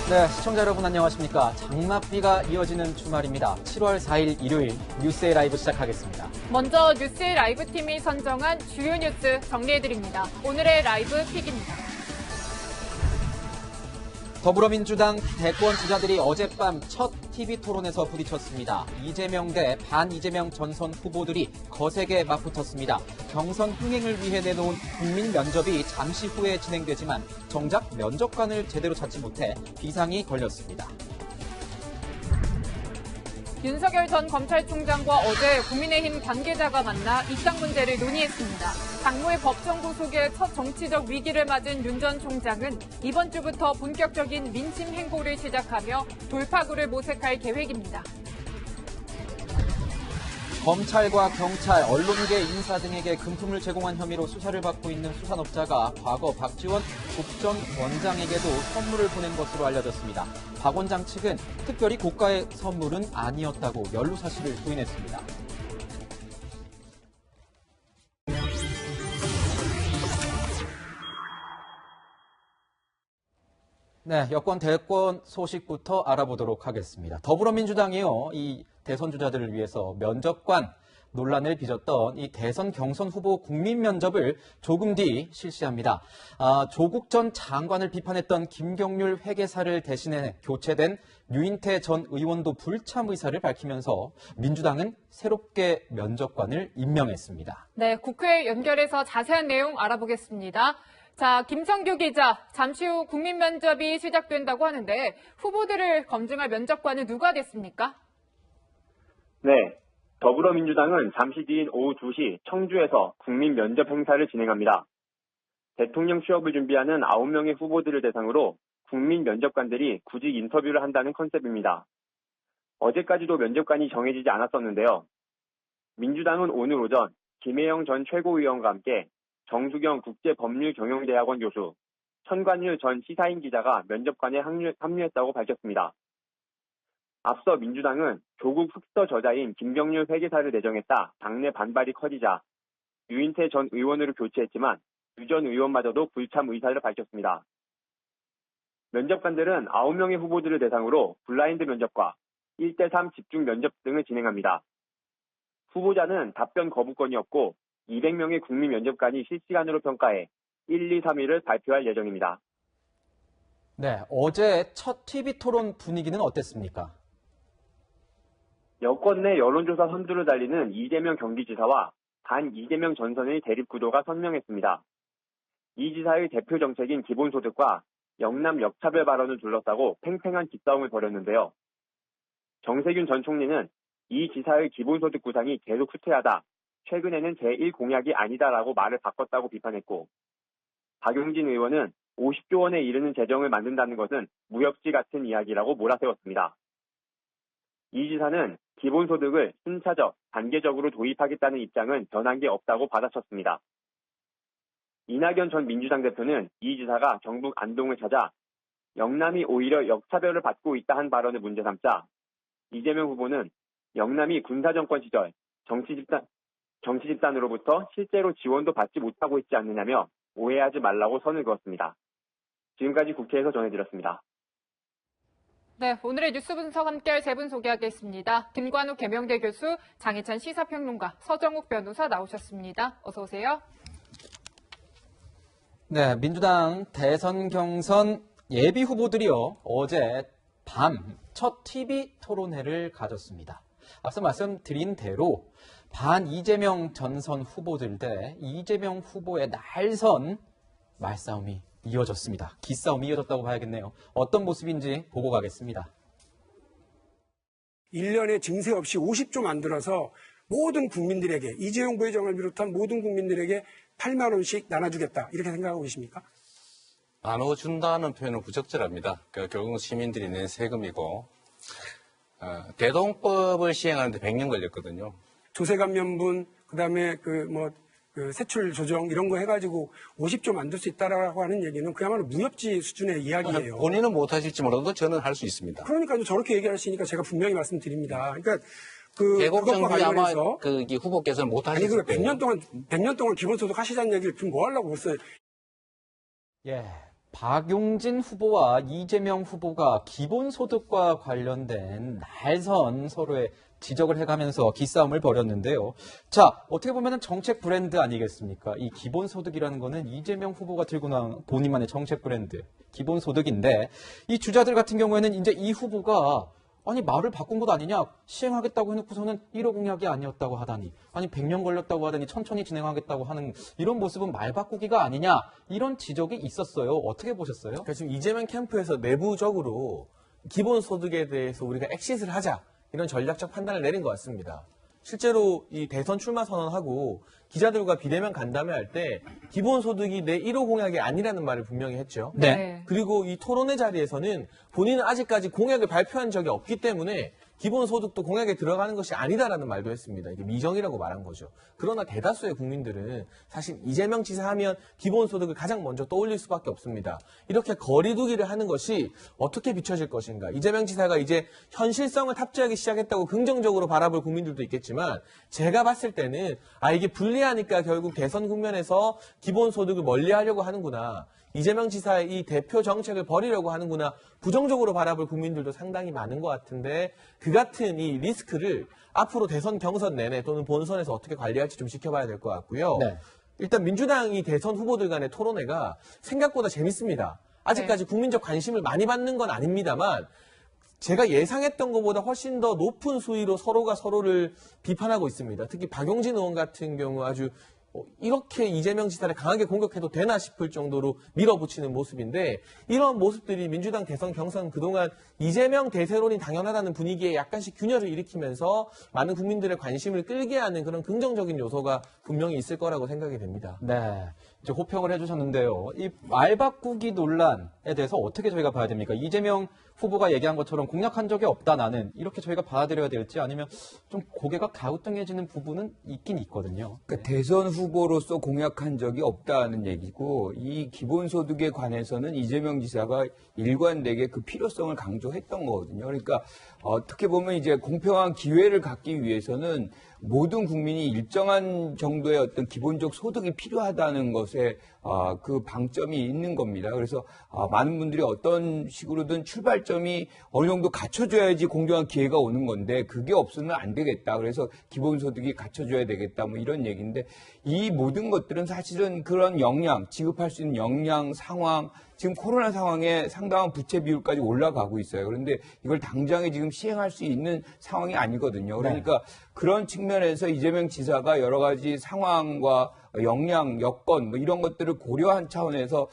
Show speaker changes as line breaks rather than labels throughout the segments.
네, 시청자 여러분 안녕하십니까. 장맛비가 이어지는 주말입니다. 7월 4일 일요일 뉴스의 라이브 시작하겠습니다.
먼저 뉴스의 라이브 팀이 선정한 주요 뉴스 정리해드립니다. 오늘의 라이브 픽입니다.
더불어민주당 대권 주자들이 어젯밤 첫 TV 토론에서 부딪혔습니다. 이재명 대 반이재명 전선 후보들이 거세게 맞붙었습니다. 경선 흥행을 위해 내놓은 국민 면접이 잠시 후에 진행되지만 정작 면접관을 제대로 찾지 못해 비상이 걸렸습니다.
윤석열 전 검찰총장과 어제 국민의힘 관계자가 만나 입당 문제를 논의했습니다. 당무의 법정 구속에 첫 정치적 위기를 맞은 윤 전 총장은 이번 주부터 본격적인 민심 행보를 시작하며 돌파구를 모색할 계획입니다.
검찰과 경찰, 언론계 인사 등에게 금품을 제공한 혐의로 수사를 받고 있는 수산업자가 과거 박지원 국전 원장에게도 선물을 보낸 것으로 알려졌습니다. 박 원장 측은 특별히 고가의 선물은 아니었다고 연루 사실을 부인했습니다. 네, 여권 대권 소식부터 알아보도록 하겠습니다. 더불어민주당이요, 이 대선 주자들을 위해서 면접관 논란을 빚었던 이 대선 경선 후보 국민 면접을 조금 뒤 실시합니다. 조국 전 장관을 비판했던 김경률 회계사를 대신해 교체된 유인태 전 의원도 불참 의사를 밝히면서 민주당은 새롭게 면접관을 임명했습니다.
네, 국회 연결해서 자세한 내용 알아보겠습니다. 자, 김성규 기자, 잠시 후 국민 면접이 시작된다고 하는데 후보들을 검증할 면접관은 누가 됐습니까?
네, 더불어민주당은 잠시 뒤인 오후 2시 청주에서 국민 면접 행사를 진행합니다. 대통령 취업을 준비하는 9명의 후보들을 대상으로 국민 면접관들이 구직 인터뷰를 한다는 컨셉입니다. 어제까지도 면접관이 정해지지 않았었는데요. 민주당은 오늘 오전 김혜영 전 최고위원과 함께 정수경 국제법률경영대학원 교수, 천관유 전 시사인 기자가 면접관에 합류했다고 밝혔습니다. 앞서 민주당은 조국 흑서 저자인 김경률 회계사를 내정했다 당내 반발이 커지자 유인태 전 의원으로 교체했지만 유 전 의원마저도 불참 의사를 밝혔습니다. 면접관들은 9명의 후보들을 대상으로 블라인드 면접과 1대3 집중 면접 등을 진행합니다. 후보자는 답변 거부권이 없고 200명의 국민 면접관이 실시간으로 평가해 1, 2, 3위를 발표할 예정입니다.
네, 어제 첫 TV 토론 분위기는 어땠습니까?
여권 내 여론조사 선두를 달리는 이재명 경기지사와 반 이재명 전선의 대립구도가 선명했습니다. 이 지사의 대표 정책인 기본소득과 영남 역차별 발언을 둘러싸고 팽팽한 기싸움을 벌였는데요. 정세균 전 총리는 이 지사의 기본소득 구상이 계속 후퇴하다, 최근에는 제1공약이 아니다라고 말을 바꿨다고 비판했고, 박용진 의원은 50조 원에 이르는 재정을 만든다는 것은 무협지 같은 이야기라고 몰아세웠습니다. 이 지사는 기본소득을 순차적, 단계적으로 도입하겠다는 입장은 변한 게 없다고 받아쳤습니다. 이낙연 전 민주당 대표는 이 지사가 경북 안동을 찾아 영남이 오히려 역차별을 받고 있다 한 발언을 문제 삼자 이재명 후보는 영남이 군사정권 시절 정치 집단으로부터 실제로 지원도 받지 못하고 있지 않느냐며 오해하지 말라고 선을 그었습니다. 지금까지 국회에서 전해드렸습니다.
네, 오늘의 뉴스 분석 함께할 세 분 소개하겠습니다. 김관욱 계명대 교수, 장희찬 시사평론가, 서정욱 변호사 나오셨습니다. 어서 오세요.
네, 민주당 대선 경선 예비 후보들이요, 어제 밤 첫 TV 토론회를 가졌습니다. 앞서 말씀드린 대로 반 이재명 전선 후보들 대 이재명 후보의 날선 말싸움이 이어졌습니다. 기싸움이 이어졌다고 봐야겠네요. 어떤 모습인지 보고 가겠습니다.
1년에 증세 없이 50조 만들어서 모든 국민들에게, 이재용 부회장을 비롯한 모든 국민들에게 8만 원씩 나눠주겠다, 이렇게 생각하고 계십니까?
나눠준다는 표현은 부적절합니다. 결국 시민들이 낸 세금이고, 대동법을 시행하는데 100년 걸렸거든요.
조세 감면분, 그다음에 세출 조정 이런 거 해가지고 50조 만들 수 있다라고 하는 얘기는 그야말로 무협지 수준의 이야기예요.
본인은 못하실지 몰라도 저는 할 수 있습니다.
그러니까 저렇게 얘기하시니까 제가 분명히 말씀드립니다. 그러니까
대곡
그것과
정부에 아마
관련해서
이 후보께서는 못하실
아니,
거예요.
100년 동안 기본소득 하시자는 얘기를 지금 뭐 하려고 벌써.
예, 박용진 후보와 이재명 후보가 기본소득과 관련된 날선 서로의 지적을 해가면서 기싸움을 벌였는데요. 자, 어떻게 보면 정책 브랜드 아니겠습니까? 이 기본소득이라는 거는 이재명 후보가 들고 나온 본인만의 정책 브랜드, 기본소득인데 이 주자들 같은 경우에는 이제 이 후보가 아니 말을 바꾼 것 아니냐, 시행하겠다고 해놓고서는 1호 공약이 아니었다고 하다니, 아니 100년 걸렸다고 하더니 천천히 진행하겠다고 하는 이런 모습은 말 바꾸기가 아니냐, 이런 지적이 있었어요. 어떻게 보셨어요?
그러니까 지금 이재명 캠프에서 내부적으로 기본소득에 대해서 우리가 엑시트를 하자, 이런 전략적 판단을 내린 것 같습니다. 실제로 이 대선 출마 선언하고 기자들과 비대면 간담회 할 때 기본소득이 내 1호 공약이 아니라는 말을 분명히 했죠.
네.
그리고 이 토론회 자리에서는 본인은 아직까지 공약을 발표한 적이 없기 때문에 기본소득도 공약에 들어가는 것이 아니다라는 말도 했습니다. 이게 미정이라고 말한 거죠. 그러나 대다수의 국민들은 사실 이재명 지사 하면 기본소득을 가장 먼저 떠올릴 수밖에 없습니다. 이렇게 거리두기를 하는 것이 어떻게 비춰질 것인가. 이재명 지사가 이제 현실성을 탑재하기 시작했다고 긍정적으로 바라볼 국민들도 있겠지만 제가 봤을 때는 이게 불리하니까 결국 대선 국면에서 기본소득을 멀리하려고 하는구나. 이재명 지사의 이 대표 정책을 버리려고 하는구나, 부정적으로 바라볼 국민들도 상당히 많은 것 같은데 그 같은 이 리스크를 앞으로 대선 경선 내내 또는 본선에서 어떻게 관리할지 좀 지켜봐야 될 것 같고요.
네.
일단 민주당이 대선 후보들 간의 토론회가 생각보다 재밌습니다. 아직까지 국민적 관심을 많이 받는 건 아닙니다만 제가 예상했던 것보다 훨씬 더 높은 수위로 서로가 서로를 비판하고 있습니다. 특히 박용진 의원 같은 경우 아주 이렇게 이재명 지사를 강하게 공격해도 되나 싶을 정도로 밀어붙이는 모습인데 이런 모습들이 민주당 대선 경선 그동안 이재명 대세론이 당연하다는 분위기에 약간씩 균열을 일으키면서 많은 국민들의 관심을 끌게 하는 그런 긍정적인 요소가 분명히 있을 거라고 생각이 됩니다.
네. 이제 호평을 해주셨는데요. 이 말 바꾸기 논란에 대해서 어떻게 저희가 봐야 됩니까? 이재명 후보가 얘기한 것처럼 공약한 적이 없다 나는, 이렇게 저희가 받아들여야 될지, 아니면 좀 고개가 갸우뚱해지는 부분은 있긴 있거든요.
그러니까 대선 후보로서 공약한 적이 없다는 얘기고, 이 기본소득에 관해서는 이재명 지사가 일관되게 그 필요성을 강조했던 거거든요. 그러니까 어떻게 보면 이제 공평한 기회를 갖기 위해서는 모든 국민이 일정한 정도의 어떤 기본적 소득이 필요하다는 것에 그 방점이 있는 겁니다. 그래서 많은 분들이 어떤 식으로든 출발점이 어느 정도 갖춰줘야지 공정한 기회가 오는 건데 그게 없으면 안 되겠다. 그래서 기본소득이 갖춰줘야 되겠다. 뭐 이런 얘기인데 이 모든 것들은 사실은 그런 역량, 지급할 수 있는 역량, 상황, 지금 코로나 상황에 상당한 부채 비율까지 올라가고 있어요. 그런데 이걸 당장에 지금 시행할 수 있는 상황이 아니거든요. 그러니까 그런 측면에서 이재명 지사가 여러 가지 상황과 역량, 여건 뭐 이런 것들을 고려한 차원에서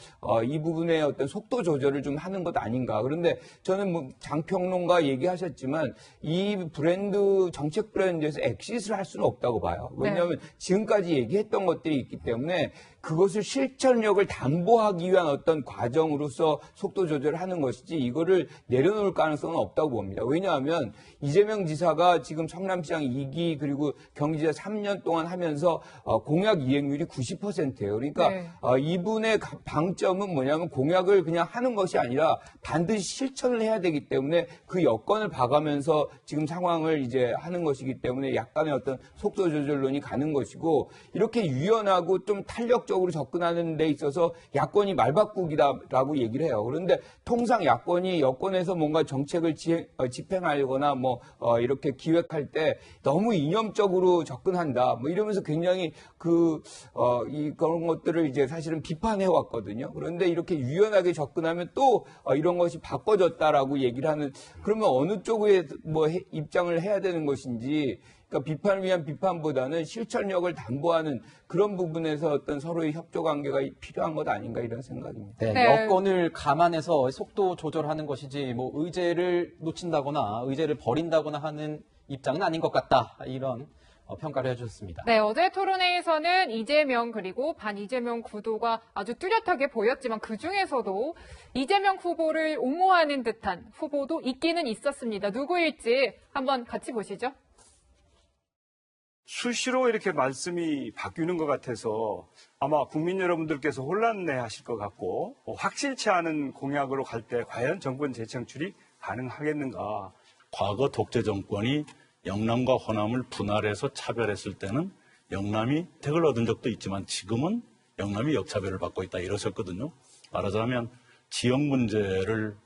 이 부분의 어떤 속도 조절을 좀 하는 것 아닌가. 그런데 저는 뭐 장평론가 얘기하셨지만 이 브랜드, 정책 브랜드에서 엑시트를 할 수는 없다고 봐요. 왜냐하면 지금까지 얘기했던 것들이 있기 때문에 그것을 실천력을 담보하기 위한 어떤 과정으로서 속도 조절을 하는 것이지 이거를 내려놓을 가능성은 없다고 봅니다. 왜냐하면 이재명 지사가 지금 성남시장 2기 그리고 경기지사 3년 동안 하면서 공약 이행률이 90%예요. 그러니까 이분의 방점은 뭐냐면 공약을 그냥 하는 것이 아니라 반드시 실천을 해야 되기 때문에 그 여건을 봐가면서 지금 상황을 이제 하는 것이기 때문에 약간의 어떤 속도 조절론이 가는 것이고 이렇게 유연하고 좀 탄력적으로 접근하는 데 있어서 야권이 말바꾸기다라고 얘기를 해요. 그런데 통상 야권이 여권에서 뭔가 정책을 집행하거나 뭐 이렇게 기획할 때 너무 이념적으로 접근한다. 뭐 이러면서 굉장히 그런 것들을 이제 사실은 비판해 왔거든요. 그런데 이렇게 유연하게 접근하면 또 이런 것이 바꿔졌다라고 얘기를 하는, 그러면 어느 쪽에 뭐 입장을 해야 되는 것인지, 그러니까 비판을 위한 비판보다는 실천력을 담보하는 그런 부분에서 어떤 서로의 협조 관계가 필요한 것 아닌가 이런 생각입니다.
네, 여건을 감안해서 속도 조절하는 것이지 뭐 의제를 놓친다거나 의제를 버린다거나 하는 입장은 아닌 것 같다. 이런 평가를 해주셨습니다.
네, 어제 토론회에서는 이재명 그리고 반 이재명 구도가 아주 뚜렷하게 보였지만 그중에서도 이재명 후보를 옹호하는 듯한 후보도 있기는 있었습니다. 누구일지 한번 같이 보시죠.
수시로 이렇게 말씀이 바뀌는 것 같아서 아마 국민 여러분들께서 혼란해 하실 것 같고 확실치 않은 공약으로 갈 때 과연 정권 재창출이 가능하겠는가.
과거 독재 정권이 영남과 호남을 분할해서 차별했을 때는 영남이 혜택을 얻은 적도 있지만 지금은 영남이 역차별을 받고 있다 이러셨거든요. 말하자면 지역 문제를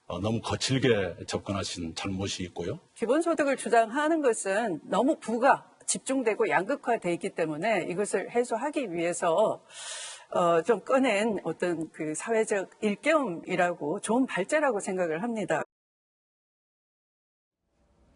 너무 거칠게 접근하신 잘못이 있고요.
기본소득을 주장하는 것은 너무 부가 집중되고 양극화되어 있기 때문에 이것을 해소하기 위해서 좀 꺼낸 어떤 그 사회적 일깨움이라고 좋은 발제라고 생각을 합니다.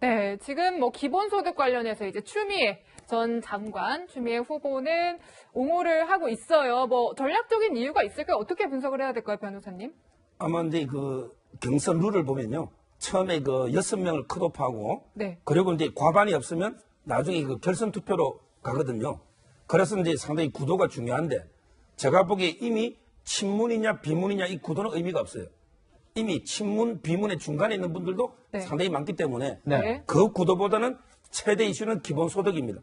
네, 지금 뭐 기본소득 관련해서 이제 추미애 전 장관, 추미애 후보는 옹호를 하고 있어요. 뭐 전략적인 이유가 있을까요? 어떻게 분석을 해야 될까요, 변호사님?
아마 이제 그 경선 룰을 보면요. 처음에 그 6명을 컷오프하고
네.
그리고 이제 과반이 없으면 나중에 그 결선 투표로 가거든요. 그래서 이제 상당히 구도가 중요한데 제가 보기에 이미 친문이냐 비문이냐 이 구도는 의미가 없어요. 이미 친문, 비문의 중간에 있는 분들도
네.
상당히 많기 때문에
네.
그 구도보다는 최대 이슈는 기본소득입니다.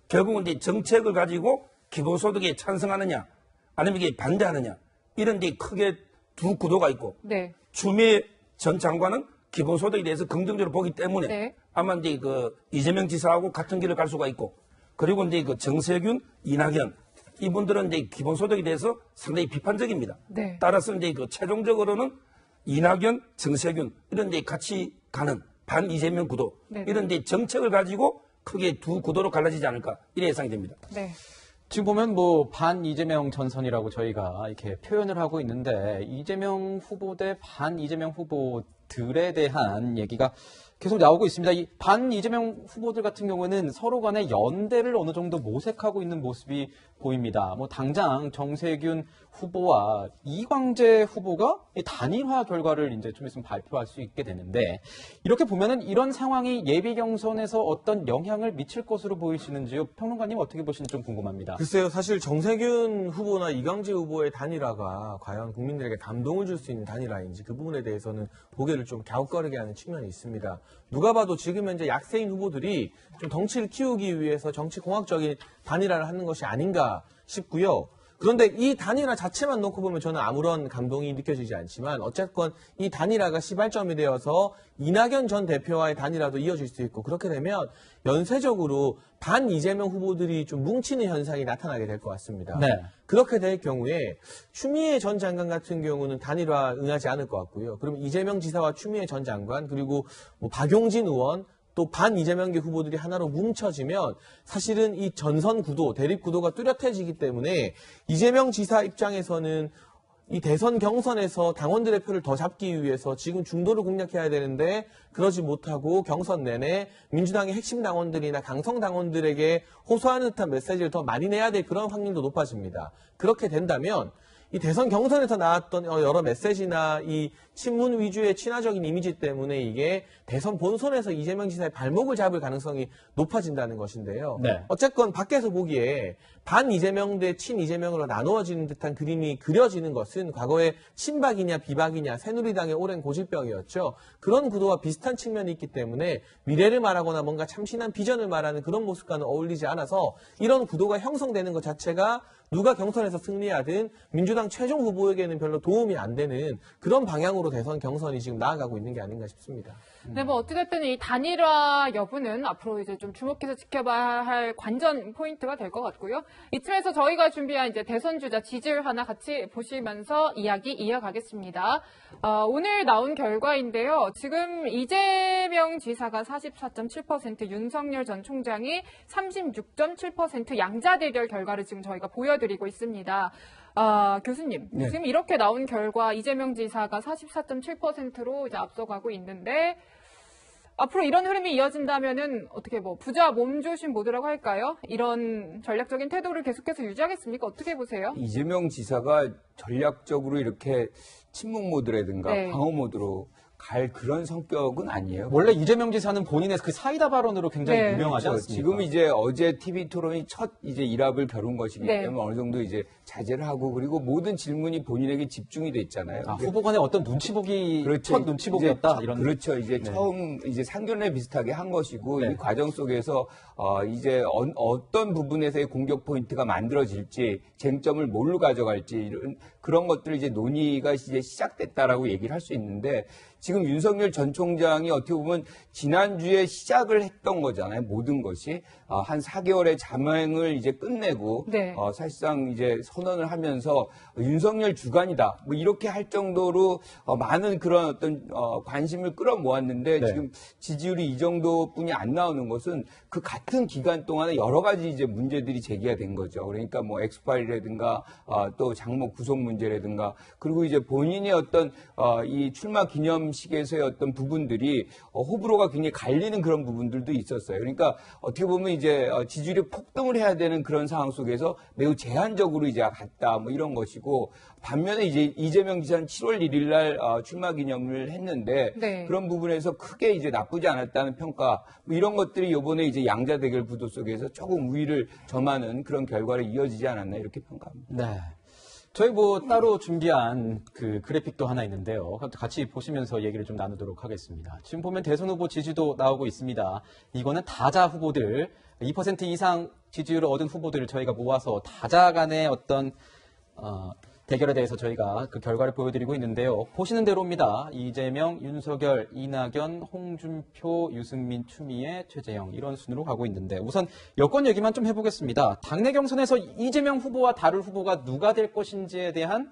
결국은 이제 정책을 가지고 기본소득에 찬성하느냐 아니면 이게 반대하느냐 이런 데 크게 두 구도가 있고
네.
추미애 전 장관은 기본소득에 대해서 긍정적으로 보기 때문에
네.
아마 이제 그 이재명 지사하고 같은 길을 갈 수가 있고 그리고 이제 그 정세균, 이낙연 이분들은 이제 기본소득에 대해서 상당히 비판적입니다.
네.
따라서 이제 그 최종적으로는 이낙연, 정세균 이런 이제 같이 가는 반 이재명 구도
네.
이런 이제 정책을 가지고 크게 두 구도로 갈라지지 않을까 이래 예상이 됩니다.
네.
지금 보면 뭐 반 이재명 전선이라고 저희가 이렇게 표현을 하고 있는데 이재명 후보 대 반 이재명 후보들에 대한 얘기가 계속 나오고 있습니다. 이 반 이재명 후보들 같은 경우에는 서로 간의 연대를 어느 정도 모색하고 있는 모습이 보입니다. 뭐 당장 정세균 후보와 이광재 후보가 이 단일화 결과를 이제 좀 있으면 발표할 수 있게 되는데 이렇게 보면은 이런 상황이 예비 경선에서 어떤 영향을 미칠 것으로 보이시는지요? 평론가님 어떻게 보시는지 좀 궁금합니다.
글쎄요, 사실 정세균 후보나 이광재 후보의 단일화가 과연 국민들에게 감동을 줄 수 있는 단일화인지 그 부분에 대해서는 고개를 좀 갸웃거리게 하는 측면이 있습니다. 누가 봐도 지금 현재 약세인 후보들이 좀 덩치를 키우기 위해서 정치공학적인 단일화를 하는 것이 아닌가 싶고요. 그런데 이 단일화 자체만 놓고 보면 저는 아무런 감동이 느껴지지 않지만 어쨌건 이 단일화가 시발점이 되어서 이낙연 전 대표와의 단일화도 이어질 수 있고 그렇게 되면 연쇄적으로 반 이재명 후보들이 좀 뭉치는 현상이 나타나게 될 것 같습니다.
네.
그렇게 될 경우에 추미애 전 장관 같은 경우는 단일화 응하지 않을 것 같고요. 그러면 이재명 지사와 추미애 전 장관 그리고 뭐 박용진 의원 또 반 이재명계 후보들이 하나로 뭉쳐지면 사실은 이 전선 구도, 대립 구도가 뚜렷해지기 때문에 이재명 지사 입장에서는 이 대선 경선에서 당원들의 표를 더 잡기 위해서 지금 중도를 공략해야 되는데 그러지 못하고 경선 내내 민주당의 핵심 당원들이나 강성 당원들에게 호소하는 듯한 메시지를 더 많이 내야 될 그런 확률도 높아집니다. 그렇게 된다면 이 대선 경선에서 나왔던 여러 메시지나 이 친문 위주의 친화적인 이미지 때문에 이게 대선 본선에서 이재명 지사의 발목을 잡을 가능성이 높아진다는 것인데요.
네.
어쨌건 밖에서 보기에 반 이재명 대 친 이재명으로 나누어지는 듯한 그림이 그려지는 것은 과거에 친박이냐 비박이냐 새누리당의 오랜 고질병이었죠. 그런 구도와 비슷한 측면이 있기 때문에 미래를 말하거나 뭔가 참신한 비전을 말하는 그런 모습과는 어울리지 않아서 이런 구도가 형성되는 것 자체가 누가 경선에서 승리하든 민주당 최종 후보에게는 별로 도움이 안 되는 그런 방향으로 대선 경선이 지금 나아가고 있는 게 아닌가 싶습니다.
네, 뭐 어찌됐든 이 단일화 여부는 앞으로 이제 좀 주목해서 지켜봐야 할 관전 포인트가 될 것 같고요. 이쯤에서 저희가 준비한 이제 대선 주자 지지율 하나 같이 보시면서 이야기 이어가겠습니다. 오늘 나온 결과인데요. 지금 이재명 지사가 44.7%, 윤석열 전 총장이 36.7% 양자 대결 결과를 지금 저희가 보여드리고 있습니다. 교수님,
네.
지금 이렇게 나온 결과 이재명 지사가 44.7%로 이제 앞서가고 있는데 앞으로 이런 흐름이 이어진다면은 어떻게 뭐 부자 몸조심 모드라고 할까요? 이런 전략적인 태도를 계속해서 유지하겠습니까? 어떻게 보세요?
이재명 지사가 전략적으로 이렇게 침묵 모드라든가
네.
방어 모드로 갈 그런 성격은 아니에요.
원래 이재명 지사는 본인의 그 사이다 발언으로 굉장히
네.
유명하지
그렇죠.
않습니까?
지금 이제 어제 TV 토론이 첫 이제 일합을 겨룬 것이기
네.
때문에 어느 정도 이제 자제를 하고 그리고 모든 질문이 본인에게 집중이 돼 있잖아요.
후보 간의 어떤 눈치 보기,
그렇죠.
첫 눈치 보기였다.
이제
이런.
그렇죠. 이제
네.
처음 이제 상견례 비슷하게 한 것이고
네.
이 과정 속에서 이제 어떤 부분에서의 공격 포인트가 만들어질지 쟁점을 뭘로 가져갈지 이런 그런 것들 이제 논의가 이제 시작됐다라고 얘기를 할 수 있는데 지금 윤석열 전 총장이 어떻게 보면 지난주에 시작을 했던 거잖아요. 모든 것이. 한 4개월의 잠행을 이제 끝내고
네.
사실상 이제 선언을 하면서 윤석열 주간이다. 뭐 이렇게 할 정도로 많은 그런 어떤 관심을 끌어모았는데
네.
지금 지지율이 이 정도뿐이 안 나오는 것은 그 같은 기간 동안에 여러 가지 이제 문제들이 제기가 된 거죠. 그러니까 뭐 엑스파일이라든가 또 장모 구속 문제라든가 그리고 이제 본인의 어떤 이 출마 기념식에서의 어떤 부분들이 호불호가 굉장히 갈리는 그런 부분들도 있었어요. 그러니까 어떻게 보면 이제 지지율이 폭등을 해야 되는 그런 상황 속에서 매우 제한적으로 이제 갔다 뭐 이런 것이고 반면에 이제 이재명 지사는 7월 1일 날 출마 기념을 했는데
네.
그런 부분에서 크게 이제 나쁘지 않았다는 평가 뭐 이런 것들이 이번에 이제 양자 대결 구도 속에서 조금 우위를 점하는 그런 결과로 이어지지 않았나 이렇게 평가합니다.
네. 저희 뭐 따로 준비한 그 그래픽도 하나 있는데요. 같이 보시면서 얘기를 좀 나누도록 하겠습니다. 지금 보면 대선 후보 지지도 나오고 있습니다. 이거는 다자 후보들, 2% 이상 지지율을 얻은 후보들을 저희가 모아서 다자 간의 어떤 대결에 대해서 저희가 그 결과를 보여드리고 있는데요. 보시는 대로입니다. 이재명, 윤석열, 이낙연, 홍준표, 유승민, 추미애, 최재형 이런 순으로 가고 있는데 우선 여권 얘기만 좀 해보겠습니다. 당내 경선에서 이재명 후보와 다른 후보가 누가 될 것인지에 대한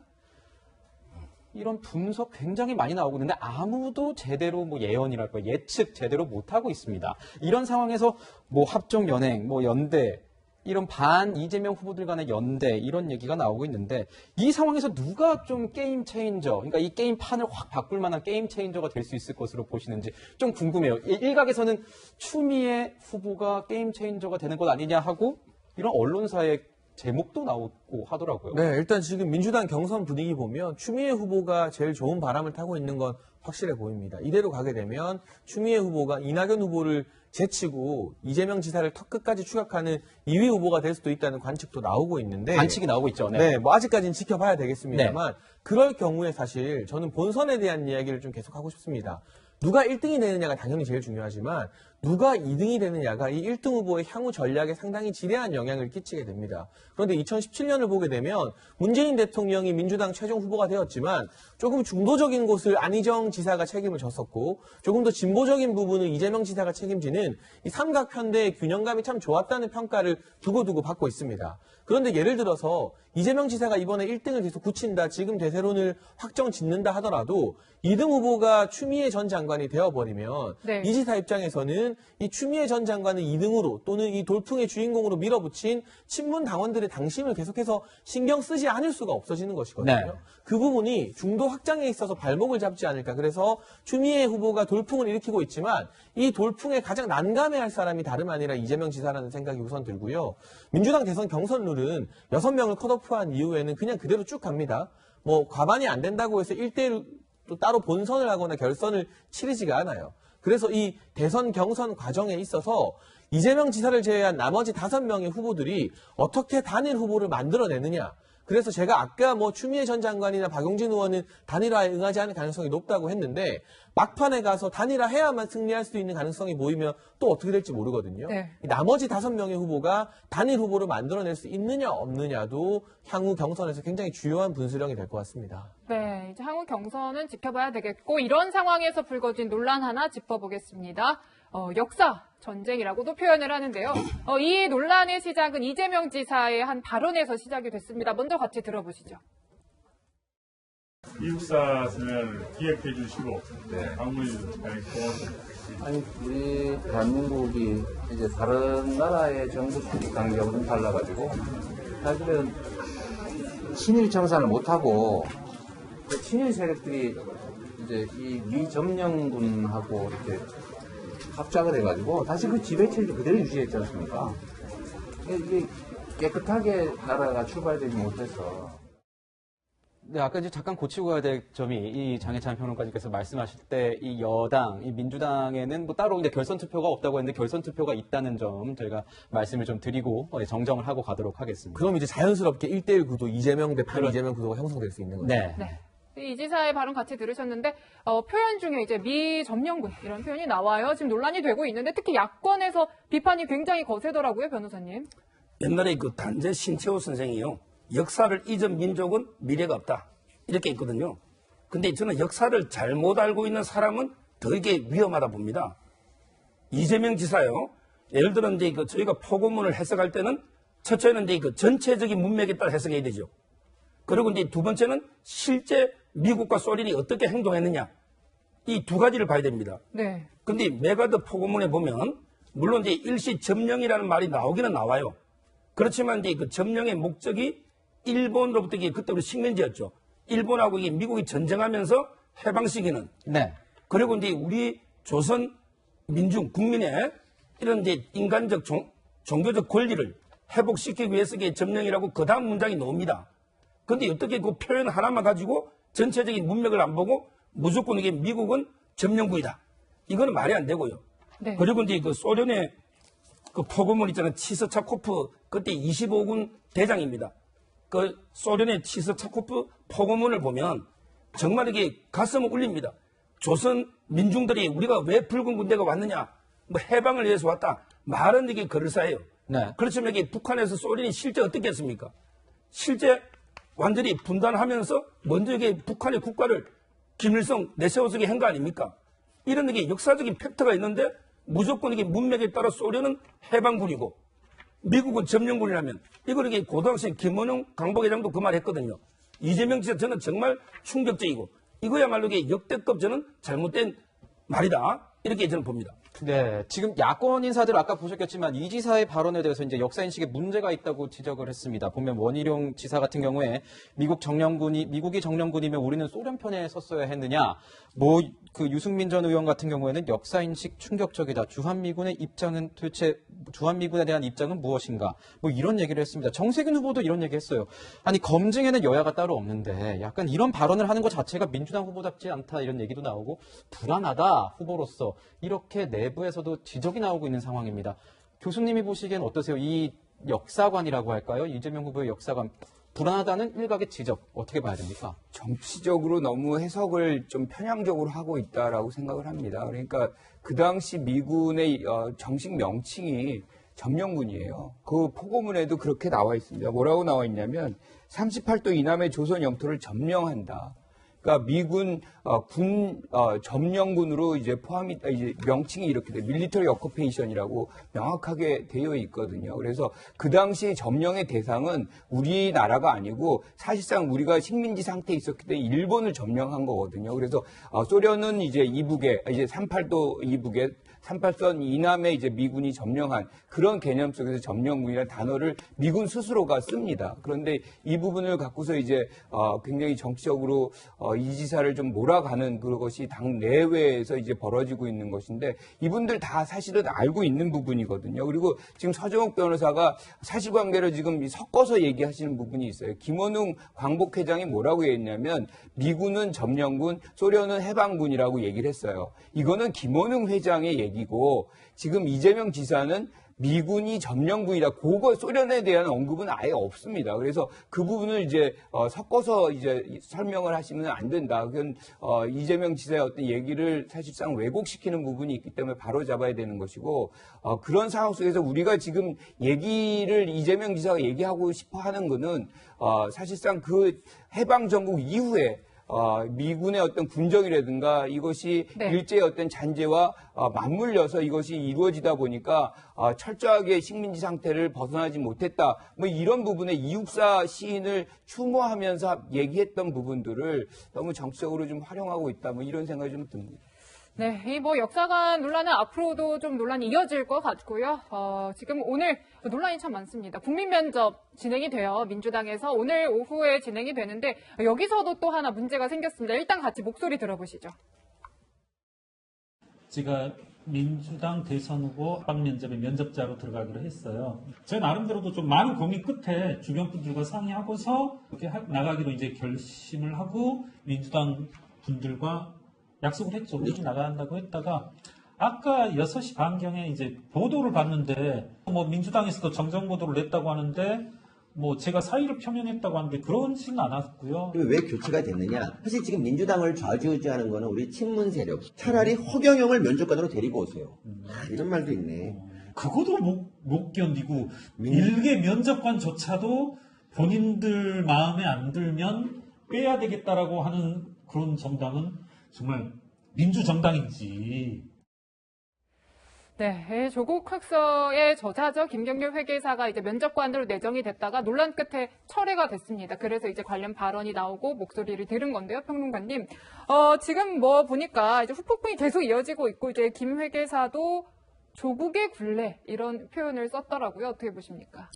이런 분석 굉장히 많이 나오고 있는데 아무도 제대로 뭐 예언이랄까 예측 제대로 못하고 있습니다. 이런 상황에서 뭐 합종 연행, 뭐 연대 이런 반 이재명 후보들 간의 연대 이런 얘기가 나오고 있는데 이 상황에서 누가 좀 게임 체인저, 그러니까 이 게임 판을 확 바꿀 만한 게임 체인저가 될 수 있을 것으로 보시는지 좀 궁금해요. 일각에서는 추미애 후보가 게임 체인저가 되는 것 아니냐 하고 이런 언론사의 제목도 나오고 하더라고요.
네, 일단 지금 민주당 경선 분위기 보면 추미애 후보가 제일 좋은 바람을 타고 있는 건 확실해 보입니다. 이대로 가게 되면 추미애 후보가 이낙연 후보를 제치고 이재명 지사를 턱 끝까지 추격하는 2위 후보가 될 수도 있다는 관측도 나오고 있는데
관측이 나오고 있죠. 네.
네, 뭐 아직까지는 지켜봐야 되겠습니다만 그럴 경우에 사실 저는 본선에 대한 이야기를 좀 계속하고 싶습니다. 누가 1등이 되느냐가 당연히 제일 중요하지만 누가 2등이 되느냐가 이 1등 후보의 향후 전략에 상당히 지대한 영향을 끼치게 됩니다. 그런데 2017년을 보게 되면 문재인 대통령이 민주당 최종 후보가 되었지만 조금 중도적인 곳을 안희정 지사가 책임을 졌었고 조금 더 진보적인 부분을 이재명 지사가 책임지는 이 삼각편대의 균형감이 참 좋았다는 평가를 두고두고 받고 있습니다. 그런데 예를 들어서 이재명 지사가 이번에 1등을 계속 굳힌다, 지금 대세론을 확정 짓는다 하더라도 2등 후보가 추미애 전 장관이 되어버리면
네.
이 지사 입장에서는 이 추미애 전 장관을 2등으로 또는 이 돌풍의 주인공으로 밀어붙인 친문 당원들의 당심을 계속해서 신경 쓰지 않을 수가 없어지는 것이거든요.
네.
그 부분이 중도 확장에 있어서 발목을 잡지 않을까. 그래서 추미애 후보가 돌풍을 일으키고 있지만 이 돌풍에 가장 난감해할 사람이 다름 아니라 이재명 지사라는 생각이 우선 들고요. 민주당 대선 경선 룰은 6명을 컷오프한 이후에는 그냥 그대로 쭉 갑니다. 뭐 과반이 안 된다고 해서 1대1 또 따로 본선을 하거나 결선을 치르지가 않아요. 그래서 이 대선 경선 과정에 있어서 이재명 지사를 제외한 나머지 5명의 후보들이 어떻게 단일 후보를 만들어내느냐. 그래서 제가 아까 뭐 추미애 전 장관이나 박용진 의원은 단일화에 응하지 않을 가능성이 높다고 했는데 막판에 가서 단일화해야만 승리할 수 있는 가능성이 보이면 또 어떻게 될지 모르거든요.
네.
나머지 5명의 후보가 단일 후보를 만들어낼 수 있느냐 없느냐도 향후 경선에서 굉장히 주요한 분수령이 될 것 같습니다.
네, 이제 향후 경선은 지켜봐야 되겠고 이런 상황에서 불거진 논란 하나 짚어보겠습니다. 역사 전쟁이라고도 표현을 하는데요. 이 논란의 시작은 이재명 지사의 한 발언에서 시작이 됐습니다. 먼저 같이 들어보시죠.
이육사 설명을 기획해 주시고 방문해 주셔서 고맙습니다.
아니, 우리 대한민국이 이제 다른 나라의 정부 수립 관계하고 좀 달라가지고 사실은 친일 청산을 못하고 친일 세력들이 이제 이 미점령군하고 이렇게 합작을 해가지고 다시 그 지배체를 그대로 유지했지 않습니까? 이게 깨끗하게 나라가 출발되지 못해서.
네, 아까 이제 잠깐 고치고 가야 될 점이 이 장혜찬 평론가님께서 말씀하실 때 이 여당, 이 민주당에는 뭐 따로 이제 결선 투표가 없다고 했는데 결선 투표가 있다는 점 저희가 말씀을 좀 드리고 정정을 하고 가도록 하겠습니다.
그럼 이제 자연스럽게 1대1 구도, 이재명 대 이재명 구도가 형성될 수 있는 거죠.
네.
네. 이 지사의 발언 같이 들으셨는데 표현 중에 이제 미점령군 이런 표현이 나와요. 지금 논란이 되고 있는데 특히 야권에서 비판이 굉장히 거세더라고요, 변호사님.
옛날에 그 단재 신채호 선생이요. 역사를 잊은 민족은 미래가 없다. 이렇게 있거든요. 근데 저는 역사를 잘못 알고 있는 사람은 더 이게 위험하다 봅니다. 이재명 지사요. 예를 들어 이제 저희가 포고문을 해석할 때는 첫째는 이제 전체적인 문맥에 따라 해석해야 되죠. 그리고 이제 두 번째는 실제 미국과 소련이 어떻게 행동했느냐. 이 두 가지를 봐야 됩니다.
네.
근데 메가드 포고문에 보면 물론 이제 일시 점령이라는 말이 나오기는 나와요. 그렇지만 이제 그 점령의 목적이 일본으로부터 이게 그때부터 식민지였죠. 일본하고 이게 미국이 전쟁하면서 해방시키는.
네.
그리고 이제 우리 조선 민중 국민의 이런 이제 인간적 종교적 권리를 회복시키기 위해서 이게 점령이라고 그 다음 문장이 나옵니다. 근데 어떻게 그 표현 하나만 가지고 전체적인 문맥을 안 보고 무조건 이게 미국은 점령군이다. 이거는 말이 안 되고요.
네.
그리고 이제 그 소련의 그 포고문 있잖아요. 치스차코프 그때 25군 대장입니다. 그 소련의 치스차코프 포고문을 보면 정말 이게 가슴을 울립니다. 조선 민중들이 우리가 왜 붉은 군대가 왔느냐, 뭐 해방을 위해서 왔다. 말은 이게 그럴싸해요.
네.
그렇지만 이게 북한에서 소련이 실제 어떻게 했습니까? 실제 완전히 분단하면서 먼저 이게 북한의 국가를 김일성 내세워서게 한 거 아닙니까? 이런 게 역사적인 팩트가 있는데 무조건 이게 문맥에 따라 소련은 해방군이고 미국은 점령군이라면 이걸 이게 고등학생 김원웅 강복회장도 그 말 했거든요. 이재명 지사 저는 정말 충격적이고 이거야말로 이게 역대급 저는 잘못된 말이다. 이렇게 저는 봅니다.
네, 지금 야권 인사들 아까 보셨겠지만 이 지사의 발언에 대해서 이제 역사 인식에 문제가 있다고 지적을 했습니다. 보면 원희룡 지사 같은 경우에 미국이 정령군이면 우리는 소련 편에 섰어야 했느냐. 뭐 그 유승민 전 의원 같은 경우에는 역사 인식 충격적이다. 주한미군에 대한 입장은 무엇인가. 뭐 이런 얘기를 했습니다. 정세균 후보도 이런 얘기했어요. 아니 검증에는 여야가 따로 없는데 약간 이런 발언을 하는 것 자체가 민주당 후보답지 않다 이런 얘기도 나오고 불안하다 후보로서 이렇게 내부에서도 지적이 나오고 있는 상황입니다. 교수님이 보시기엔 어떠세요? 이 역사관이라고 할까요? 이재명 후보의 역사관. 불안하다는 일각의 지적 어떻게 봐야 됩니까?
정치적으로 너무 해석을 좀 편향적으로 하고 있다라고 생각을 합니다. 그러니까 그 당시 미군의 정식 명칭이 점령군이에요. 그 포고문에도 그렇게 나와 있습니다. 뭐라고 나와 있냐면 38도 이남의 조선 영토를 점령한다. 그러니까 미군 군 점령군으로 이제 이제 명칭이 이렇게 돼 밀리터리 어쿠페이션이라고 명확하게 되어 있거든요. 그래서 그 당시 점령의 대상은 우리나라가 아니고 사실상 우리가 식민지 상태에 있었기 때문에 일본을 점령한 거거든요. 그래서 소련은 이제 이북에 이제 38도 이북에 38선 이남에 이제 미군이 점령한 그런 개념 속에서 점령군이라는 단어를 미군 스스로가 씁니다. 그런데 이 부분을 갖고서 이제 굉장히 정치적으로 이 지사를 좀 몰아가는 그것이 당 내외에서 이제 벌어지고 있는 것인데 이분들 다 사실은 알고 있는 부분이거든요. 그리고 지금 서정욱 변호사가 사실관계를 지금 섞어서 얘기하시는 부분이 있어요. 김원웅 광복회장이 뭐라고 했냐면 미군은 점령군, 소련은 해방군이라고 얘기를 했어요. 이거는 김원웅 회장의 얘기고 지금 이재명 지사는 미군이 점령군이다. 그거 소련에 대한 언급은 아예 없습니다. 그래서 그 부분을 이제 섞어서 이제 설명을 하시면 안 된다. 그건 이재명 지사의 어떤 얘기를 사실상 왜곡시키는 부분이 있기 때문에 바로 잡아야 되는 것이고 그런 상황 속에서 우리가 지금 얘기를 이재명 지사가 얘기하고 싶어 하는 거는 사실상 그 해방 정국 이후에 미군의 어떤 군정이라든가 이것이
네.
일제의 어떤 잔재와 맞물려서 이것이 이루어지다 보니까 철저하게 식민지 상태를 벗어나지 못했다. 뭐 이런 부분에 이육사 시인을 추모하면서 얘기했던 부분들을 너무 정치적으로 좀 활용하고 있다. 뭐 이런 생각이 좀 듭니다.
네, 이 뭐 역사관 논란은 앞으로도 좀 논란이 이어질 것 같고요. 지금 오늘 논란이 참 많습니다. 국민 면접 진행이 돼요. 민주당에서 오늘 오후에 진행이 되는데 여기서도 또 하나 문제가 생겼습니다. 일단 같이 목소리 들어보시죠.
제가 민주당 대선 후보 합방 면접에 면접자로 들어가기로 했어요. 제 나름대로도 좀 많은 고민 끝에 주변 분들과 상의하고서 이렇게 나가기로 이제 결심을 하고 민주당 분들과 약속을 했죠. 우리 나간다고 했다가 아까 6시 반경에 이제 보도를 봤는데 뭐 민주당에서도 정정 보도를 냈다고 하는데 뭐 제가 사의를 표명했다고 하는데 그러지는 않았고요.
왜 교체가 됐느냐? 사실 지금 민주당을 좌지우지하는 거는 우리 친문 세력. 차라리 허경영을 면접관으로 데리고 오세요. 이런 말도 있네.
그것도 못 견디고 일개 면접관조차도 본인들 마음에 안 들면 빼야 되겠다라고 하는 그런 정당은 정말 민주정당인지.
네, 조국 학서의 저자죠. 김경률 회계사가 이제 면접관으로 내정이 됐다가 논란 끝에 철회가 됐습니다. 그래서 이제 관련 발언이 나오고 목소리를 들은 건데요, 평론가님. 지금 뭐 보니까 이제 후폭풍이 계속 이어지고 있고 이제 김 회계사도 조국의 굴레 이런 표현을 썼더라고요. 어떻게 보십니까?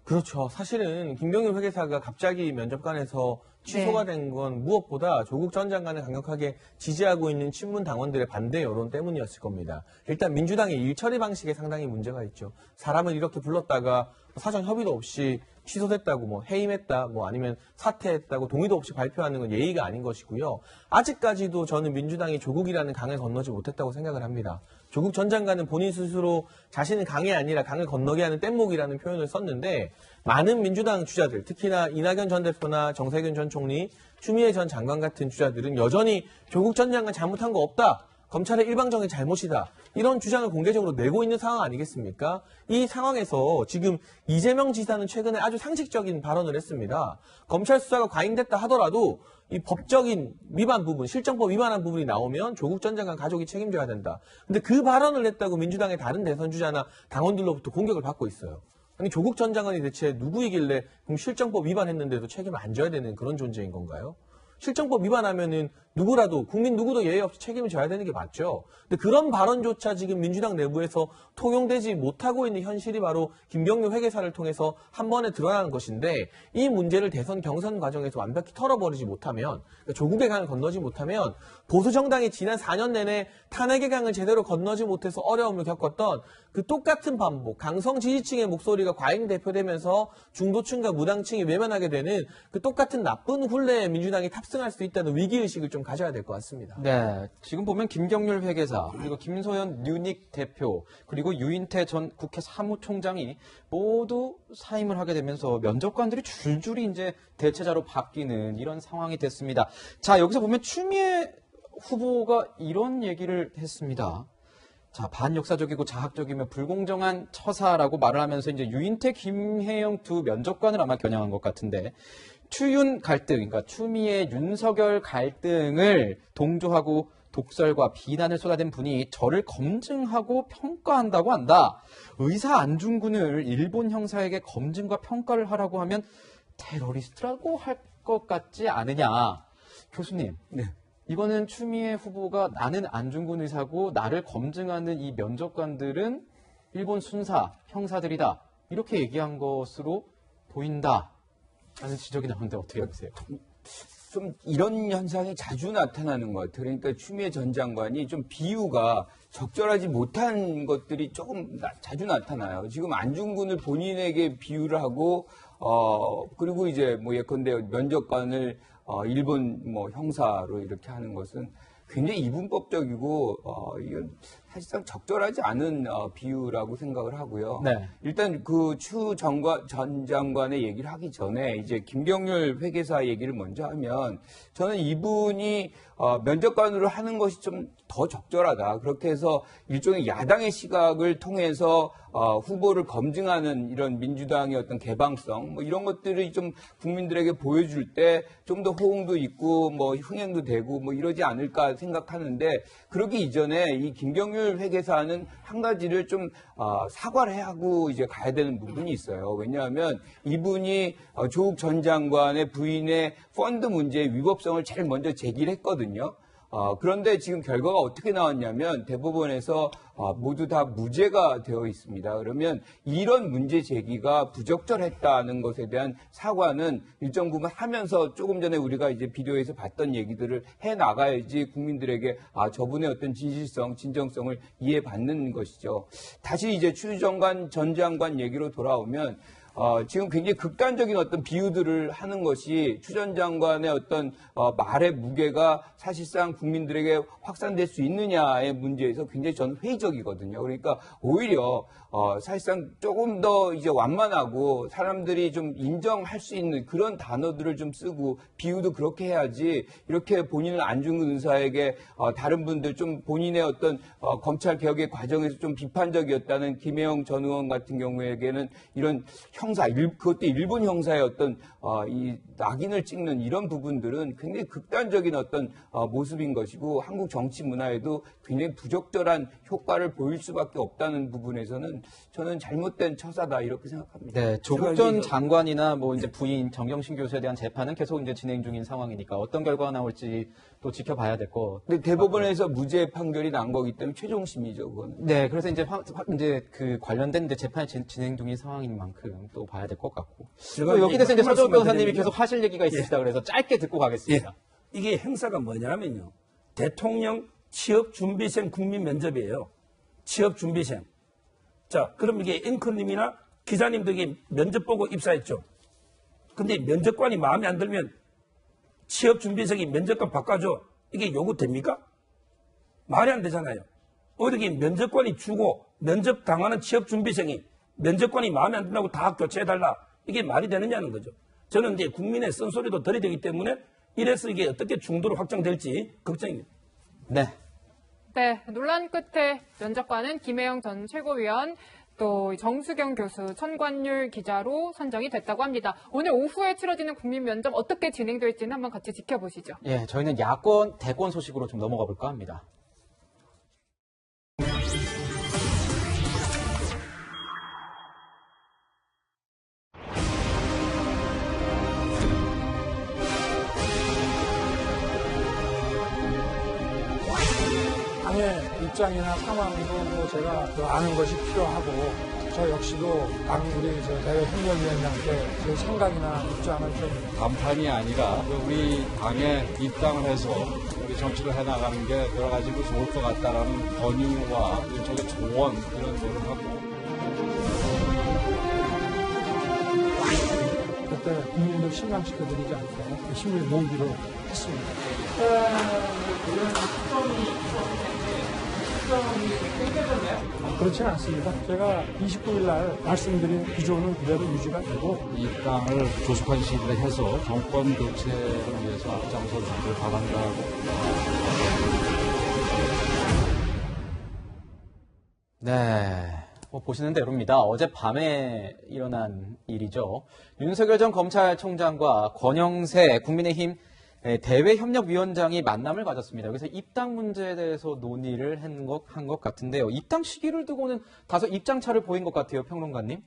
그렇죠. 사실은 김경률 회계사가 갑자기 면접관에서 취소가 된 건 무엇보다 조국 전 장관을 강력하게 지지하고 있는 친문 당원들의 반대 여론 때문이었을 겁니다. 일단 민주당의 일 처리 방식에 상당히 문제가 있죠. 사람을 이렇게 불렀다가 사전 협의도 없이 취소됐다고 뭐 해임했다 뭐 아니면 사퇴했다고 동의도 없이 발표하는 건 예의가 아닌 것이고요. 아직까지도 저는 민주당이 조국이라는 강을 건너지 못했다고 생각을 합니다. 조국 전 장관은 본인 스스로 자신은 강이 아니라 강을 건너게 하는 뗏목이라는 표현을 썼는데 많은 민주당 주자들, 특히나 이낙연 전 대표나 정세균 전 총리, 추미애 전 장관 같은 주자들은 여전히 조국 전 장관 잘못한 거 없다. 검찰의 일방적인 잘못이다. 이런 주장을 공개적으로 내고 있는 상황 아니겠습니까? 이 상황에서 지금 이재명 지사는 최근에 아주 상식적인 발언을 했습니다. 검찰 수사가 과잉됐다 하더라도 이 법적인 위반 부분, 실정법 위반한 부분이 나오면 조국 전 장관 가족이 책임져야 된다. 근데 그 발언을 했다고 민주당의 다른 대선 주자나 당원들로부터 공격을 받고 있어요. 아니 조국 전 장관이 대체 누구이길래 그럼 실정법 위반했는데도 책임을 안 져야 되는 그런 존재인 건가요? 실정법 위반하면은 누구라도 국민 누구도 예외 없이 책임을 져야 되는 게 맞죠. 근데 그런 발언조차 지금 민주당 내부에서 통용되지 못하고 있는 현실이 바로 김경률 회계사를 통해서 한 번에 드러나는 것인데 이 문제를 대선 경선 과정에서 완벽히 털어버리지 못하면 그러니까 조국의 강을 건너지 못하면 보수 정당이 지난 4년 내내 탄핵의 강을 제대로 건너지 못해서 어려움을 겪었던 그 똑같은 반복, 강성 지지층의 목소리가 과잉 대표되면서 중도층과 무당층이 외면하게 되는 그 똑같은 나쁜 굴레에 민주당이 탑승할 수 있다는 위기의식을 좀 가져야 될 것 같습니다.
네, 지금 보면 김경률 회계사, 그리고 김소연 뉴닉 대표, 그리고 유인태 전 국회 사무총장이 모두 사임을 하게 되면서 면접관들이 줄줄이 이제 대체자로 바뀌는 이런 상황이 됐습니다. 자, 여기서 보면 추미애 후보가 이런 얘기를 했습니다. 자, 반역사적이고 자학적이며 불공정한 처사라고 말을 하면서 이제 유인태, 김혜영 두 면접관을 아마 겨냥한 것 같은데 추윤 갈등, 그러니까 추미애, 윤석열 갈등을 동조하고 독설과 비난을 쏟아낸 분이 저를 검증하고 평가한다고 한다. 의사 안중근을 일본 형사에게 검증과 평가를 하라고 하면 테러리스트라고 할 것 같지 않으냐. 교수님,
네.
이거는 추미애 후보가 나는 안중근 의사고 나를 검증하는 이 면접관들은 일본 순사, 형사들이다. 이렇게 얘기한 것으로 보인다. 라는 지적이 나오는데 어떻게 보세요?
좀 이런 현상이 자주 나타나는 것 같아요. 그러니까 추미애 전 장관이 좀 비유가 적절하지 못한 것들이 조금 자주 나타나요. 지금 안중근을 본인에게 비유를 하고 그리고 이제 뭐 예컨대 면접관을 일본 뭐 형사로 이렇게 하는 것은 굉장히 이분법적이고 이건 사실상 적절하지 않은 비유라고 생각을 하고요.
네.
일단 그 추 전 장관의 얘기를 하기 전에 이제 김경률 회계사 얘기를 먼저 하면 저는 이분이 면접관으로 하는 것이 좀 더 적절하다. 그렇게 해서 일종의 야당의 시각을 통해서 후보를 검증하는 이런 민주당의 어떤 개방성 뭐 이런 것들이 좀 국민들에게 보여줄 때 좀 더 호응도 있고 뭐 흥행도 되고 뭐 이러지 않을까 생각하는데 그러기 이전에 이 김경률 회계사는 한 가지를 좀 사과를 하고 이제 가야 되는 부분이 있어요. 왜냐하면 이분이 조국 전 장관의 부인의 펀드 문제의 위법성을 제일 먼저 제기를 했거든요. 그런데 지금 결과가 어떻게 나왔냐면 대법원에서 모두 다 무죄가 되어 있습니다. 그러면 이런 문제 제기가 부적절했다는 것에 대한 사과는 일정 부분 하면서 조금 전에 우리가 이제 비디오에서 봤던 얘기들을 해 나가야지 국민들에게 저분의 어떤 진실성, 진정성을 이해받는 것이죠. 다시 이제 추 전 장관 얘기로 돌아오면 지금 굉장히 극단적인 어떤 비유들을 하는 것이 추 전 장관의 어떤 말의 무게가 사실상 국민들에게 확산될 수 있느냐의 문제에서 굉장히 저는 회의적이거든요. 그러니까 오히려 사실상 조금 더 이제 완만하고 사람들이 좀 인정할 수 있는 그런 단어들을 좀 쓰고 비유도 그렇게 해야지 이렇게 본인을 안중근 의사에게 다른 분들 좀 본인의 어떤 검찰 개혁의 과정에서 좀 비판적이었다는 김혜영 전 의원 같은 경우에게는 이런 형사, 그것도 일본 형사의 어떤 이 낙인을 찍는 이런 부분들은 굉장히 극단적인 어떤 모습인 것이고 한국 정치 문화에도 굉장히 부적절한 효과를 보일 수밖에 없다는 부분에서는 저는 잘못된 처사다 이렇게 생각합니다.
네, 조국 전 장관이나 뭐 이제 부인 정경심 교수에 대한 재판은 계속 이제 진행 중인 상황이니까 어떤 결과가 나올지 또 지켜봐야 될 것.
근데 대법원에서 무죄 판결이 난 거기 때문에 최종심이죠, 그거는.
네, 그래서 이제 이제 그 관련된 이제 재판이 진행 중인 상황인 만큼 또 봐야 될 것 같고. 또 여기 대해서 이제 서정욱 변호사님이 계속 하실 얘기가 있으시다 그래서 짧게 듣고 가겠습니다.
이게 행사가 뭐냐면요. 대통령 취업준비생 국민 면접이에요. 취업준비생. 자, 그럼 이게 앵커님이나 기자님도 이게 면접 보고 입사했죠. 근데 면접관이 마음에 안 들면 취업준비생이 면접관 바꿔줘. 이게 요구됩니까? 말이 안 되잖아요. 어떻게 면접관이 주고 면접 당하는 취업준비생이 면접관이 마음에 안 든다고 다 교체해달라. 이게 말이 되느냐는 거죠. 저는 이제 국민의 쓴소리도 들어야 되기 때문에 이래서 이게 어떻게 중도로 확장될지 걱정입니다.
네.
네, 논란 끝에 면접관은 김혜영 전 최고위원, 또 정수경 교수, 천관율 기자로 선정이 됐다고 합니다. 오늘 오후에 치러지는 국민 면접 어떻게 진행될지는 한번 같이 지켜보시죠.
예, 저희는 야권, 대권 소식으로 좀 넘어가 볼까 합니다.
당의 입장이나 상황도 뭐 제가 아는 것이 필요하고 저 역시도 당 우리 대외협력위원장께 제 생각이나 입장을 좀
간판이 아니라 우리 당에 입당을 해서 우리 정치를 해나가는 게 여러 가지로 좋을 것 같다라는 권유와 일종의 조언 이런 거를 하고
그때 국민들 실망시켜드리지 않고 힘을 모으기로 했습니다. 그렇지는 않습니다. 제가 29일 날 말씀드린 기조는 그대로 유지가 되고
입당을 조속한 시기에 해서 정권 교체를 위해서 앞장서 주길 바란다고.
네. 뭐 보시는 대로입니다. 어젯밤에 일어난 일이죠. 윤석열 전 검찰총장과 권영세 국민의힘 대외협력위원장이 만남을 가졌습니다. 그래서 입당 문제에 대해서 논의를 한 것 같은데요. 입당 시기를 두고는 다소 입장차를 보인 것 같아요, 평론가님.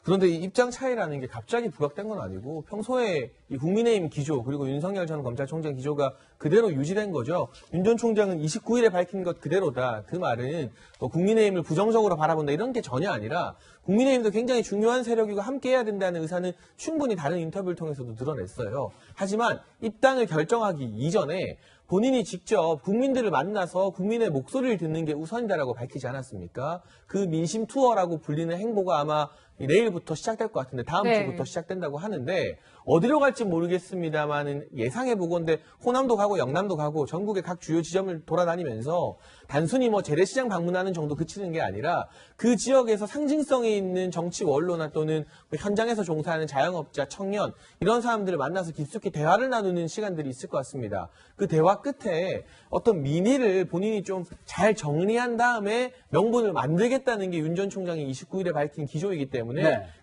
그런데 이 입장 차이라는 게 갑자기 부각된 건 아니고 평소에 이 국민의힘 기조 그리고 윤석열 전 검찰총장 기조가 그대로 유지된 거죠. 윤 전 총장은 29일에 밝힌 것 그대로다. 그 말은 국민의힘을 부정적으로 바라본다 이런 게 전혀 아니라 국민의힘도 굉장히 중요한 세력이고 함께해야 된다는 의사는 충분히 다른 인터뷰를 통해서도 드러냈어요. 하지만 입당을 결정하기 이전에 본인이 직접 국민들을 만나서 국민의 목소리를 듣는 게 우선이다라고 밝히지 않았습니까? 그 민심 투어라고 불리는 행보가 아마 내일부터 시작될 것 같은데 다음 주부터 시작된다고 하는데 어디로 갈지 모르겠습니다만 예상해보건데 호남도 가고 영남도 가고 전국의 각 주요 지점을 돌아다니면서 단순히 뭐 재래시장 방문하는 정도 그치는 게 아니라 그 지역에서 상징성이 있는 정치 원로나 또는 현장에서 종사하는 자영업자, 청년 이런 사람들을 만나서 깊숙이 대화를 나누는 시간들이 있을 것 같습니다. 그 대화 끝에 어떤 민의를 본인이 좀 잘 정리한 다음에 명분을 만들겠다는 게 윤 전 총장이 29일에 밝힌 기조이기 때문에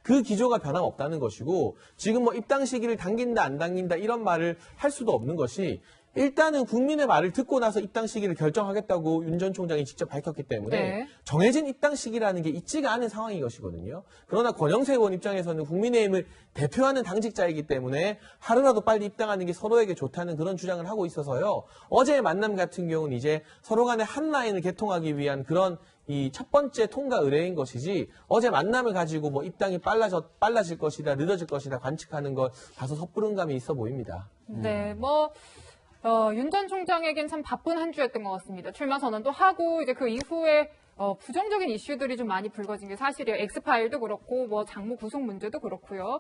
그 기조가 변함없다는 것이고 지금 뭐 입당 시기를 당긴다 안 당긴다 이런 말을 할 수도 없는 것이 일단은 국민의 말을 듣고 나서 입당 시기를 결정하겠다고 윤 전 총장이 직접 밝혔기 때문에 정해진 입당 시기라는 게 있지가 않은 상황인 것이거든요. 그러나 권영세 의원 입장에서는 국민의힘을 대표하는 당직자이기 때문에 하루라도 빨리 입당하는 게 서로에게 좋다는 그런 주장을 하고 있어서요. 어제의 만남 같은 경우는 이제 서로 간의 한 라인을 개통하기 위한 그런 이 첫 번째 통과 의뢰인 것이지 어제 만남을 가지고 뭐 입당이 빨라질 것이다, 늦어질 것이다 관측하는 것 다소 섣부른 감이 있어 보입니다.
네, 윤 전 총장에겐 참 바쁜 한 주였던 것 같습니다. 출마 선언도 하고 이제 그 이후에 부정적인 이슈들이 좀 많이 불거진 게 사실이에요. 엑스파일도 그렇고 뭐 장모 구속 문제도 그렇고요.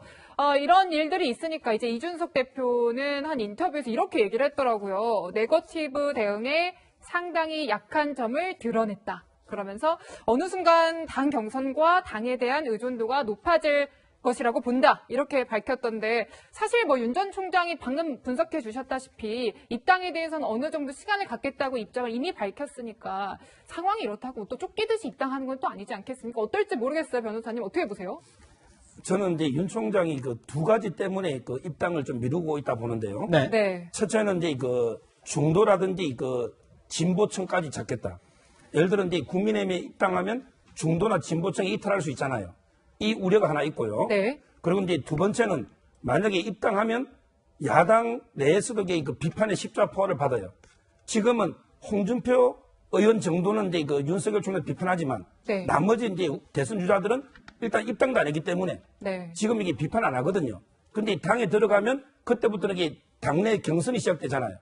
이런 일들이 있으니까 이제 이준석 대표는 한 인터뷰에서 이렇게 얘기를 했더라고요. 네거티브 대응에 상당히 약한 점을 드러냈다. 그러면서 어느 순간 당 경선과 당에 대한 의존도가 높아질 것이라고 본다. 이렇게 밝혔던데 사실 뭐 윤 전 총장이 방금 분석해 주셨다시피 입당에 대해서는 어느 정도 시간을 갖겠다고 입장을 이미 밝혔으니까 상황이 이렇다고 또 쫓기듯이 입당하는 건 또 아니지 않겠습니까? 어떨지 모르겠어요. 변호사님 어떻게 보세요?
저는 이제 윤 총장이 그 두 가지 때문에 그 입당을 좀 미루고 있다 보는데요.
네.
첫째는 이제 그 중도라든지 그 진보층까지 잡겠다. 예를 들어 이제 국민의힘에 입당하면 중도나 진보층이 이탈할 수 있잖아요. 이 우려가 하나 있고요.
네.
그리고 이제 두 번째는 만약에 입당하면 야당 내에서도 그 비판의 십자포화를 받아요. 지금은 홍준표 의원 정도는 이제 그 윤석열 총장 비판하지만
네.
나머지 이제 대선 주자들은 일단 입당도 안 했기 때문에
네.
지금 이게 비판 안 하거든요. 근데 당에 들어가면 그때부터는 이게 당내 경선이 시작되잖아요.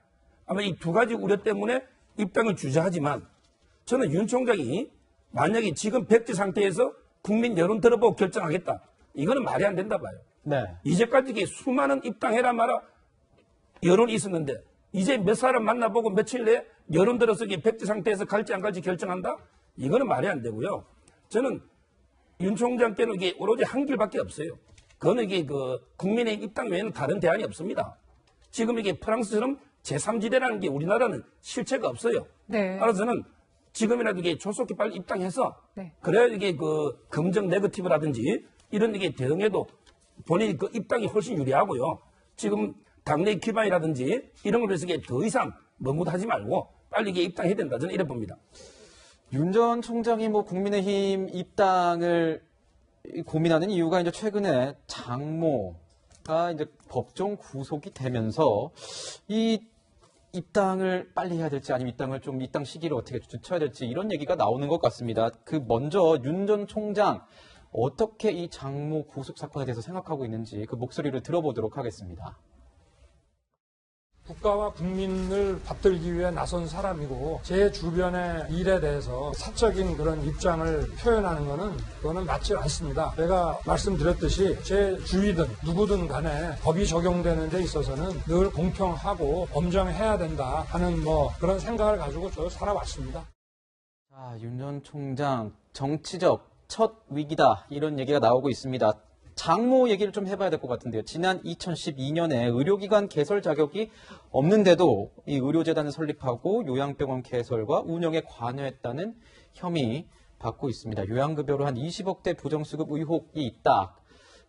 아마 이 두 가지 우려 때문에 입당을 주저하지만 저는 윤 총장이 만약에 지금 백지 상태에서 국민 여론 들어보고 결정하겠다. 이거는 말이 안 된다 봐요.
네.
이제까지 이게 수많은 입당해라 마라 여론이 있었는데 이제 몇 사람 만나보고 며칠 내에 여론 들어서 이게 백지 상태에서 갈지 안 갈지 결정한다? 이거는 말이 안 되고요. 저는 윤 총장께는 이게 오로지 한 길밖에 없어요. 그거는 이게 그 국민의 입당 외에는 다른 대안이 없습니다. 지금 이게 프랑스처럼 제3지대라는 게 우리나라는 실체가 없어요.
네.
따라서 저는 지금이라도 이게 조속히 빨리 입당해서
네.
그래야 이게 그 긍정 네거티브라든지 이런 이게 대응에도 본인이 그 입당이 훨씬 유리하고요. 지금 당내 기반이라든지 이런 걸 위해서 이게 더 이상 머뭇하지 말고 빨리 이게 입당해야 된다. 저는 이래 봅니다.
윤 전 총장이 뭐 국민의힘 입당을 고민하는 이유가 이제 최근에 장모가 이제 법정 구속이 되면서 이 입당을 빨리 해야 될지 아니면 입당 시기를 어떻게 늦춰야 될지 이런 얘기가 나오는 것 같습니다. 그 먼저 윤 전 총장 어떻게 이 장모 구속 사건에 대해서 생각하고 있는지 그 목소리를 들어보도록 하겠습니다.
국가와 국민을 받들기 위해 나선 사람이고 제 주변의 일에 대해서 사적인 그런 입장을 표현하는 것은 그거는 맞지 않습니다. 제가 말씀드렸듯이 제 주위든 누구든 간에 법이 적용되는 데 있어서는 늘 공평하고 엄정해야 된다 하는 뭐 그런 생각을 가지고 저 살아왔습니다.
자, 윤 전 총장 정치적 첫 위기다 이런 얘기가 나오고 있습니다. 장모 얘기를 좀 해봐야 될 것 같은데요. 지난 2012년에 의료기관 개설 자격이 없는데도 이 의료재단을 설립하고 요양병원 개설과 운영에 관여했다는 혐의 받고 있습니다. 요양급여로 한 20억대 부정수급 의혹이 있다.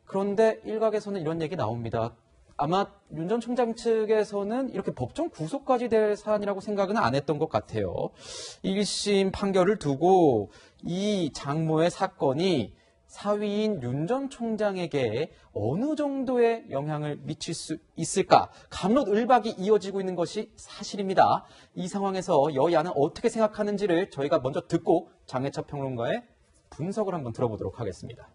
그런데 일각에서는 이런 얘기 나옵니다. 아마 윤 전 총장 측에서는 이렇게 법정 구속까지 될 사안이라고 생각은 안 했던 것 같아요. 1심 판결을 두고 이 장모의 사건이 사위인 윤 전 총장에게 어느 정도의 영향을 미칠 수 있을까? 갑론을박이 이어지고 있는 것이 사실입니다. 이 상황에서 여야는 어떻게 생각하는지를 저희가 먼저 듣고 장해찬 평론가의 분석을 한번 들어보도록 하겠습니다.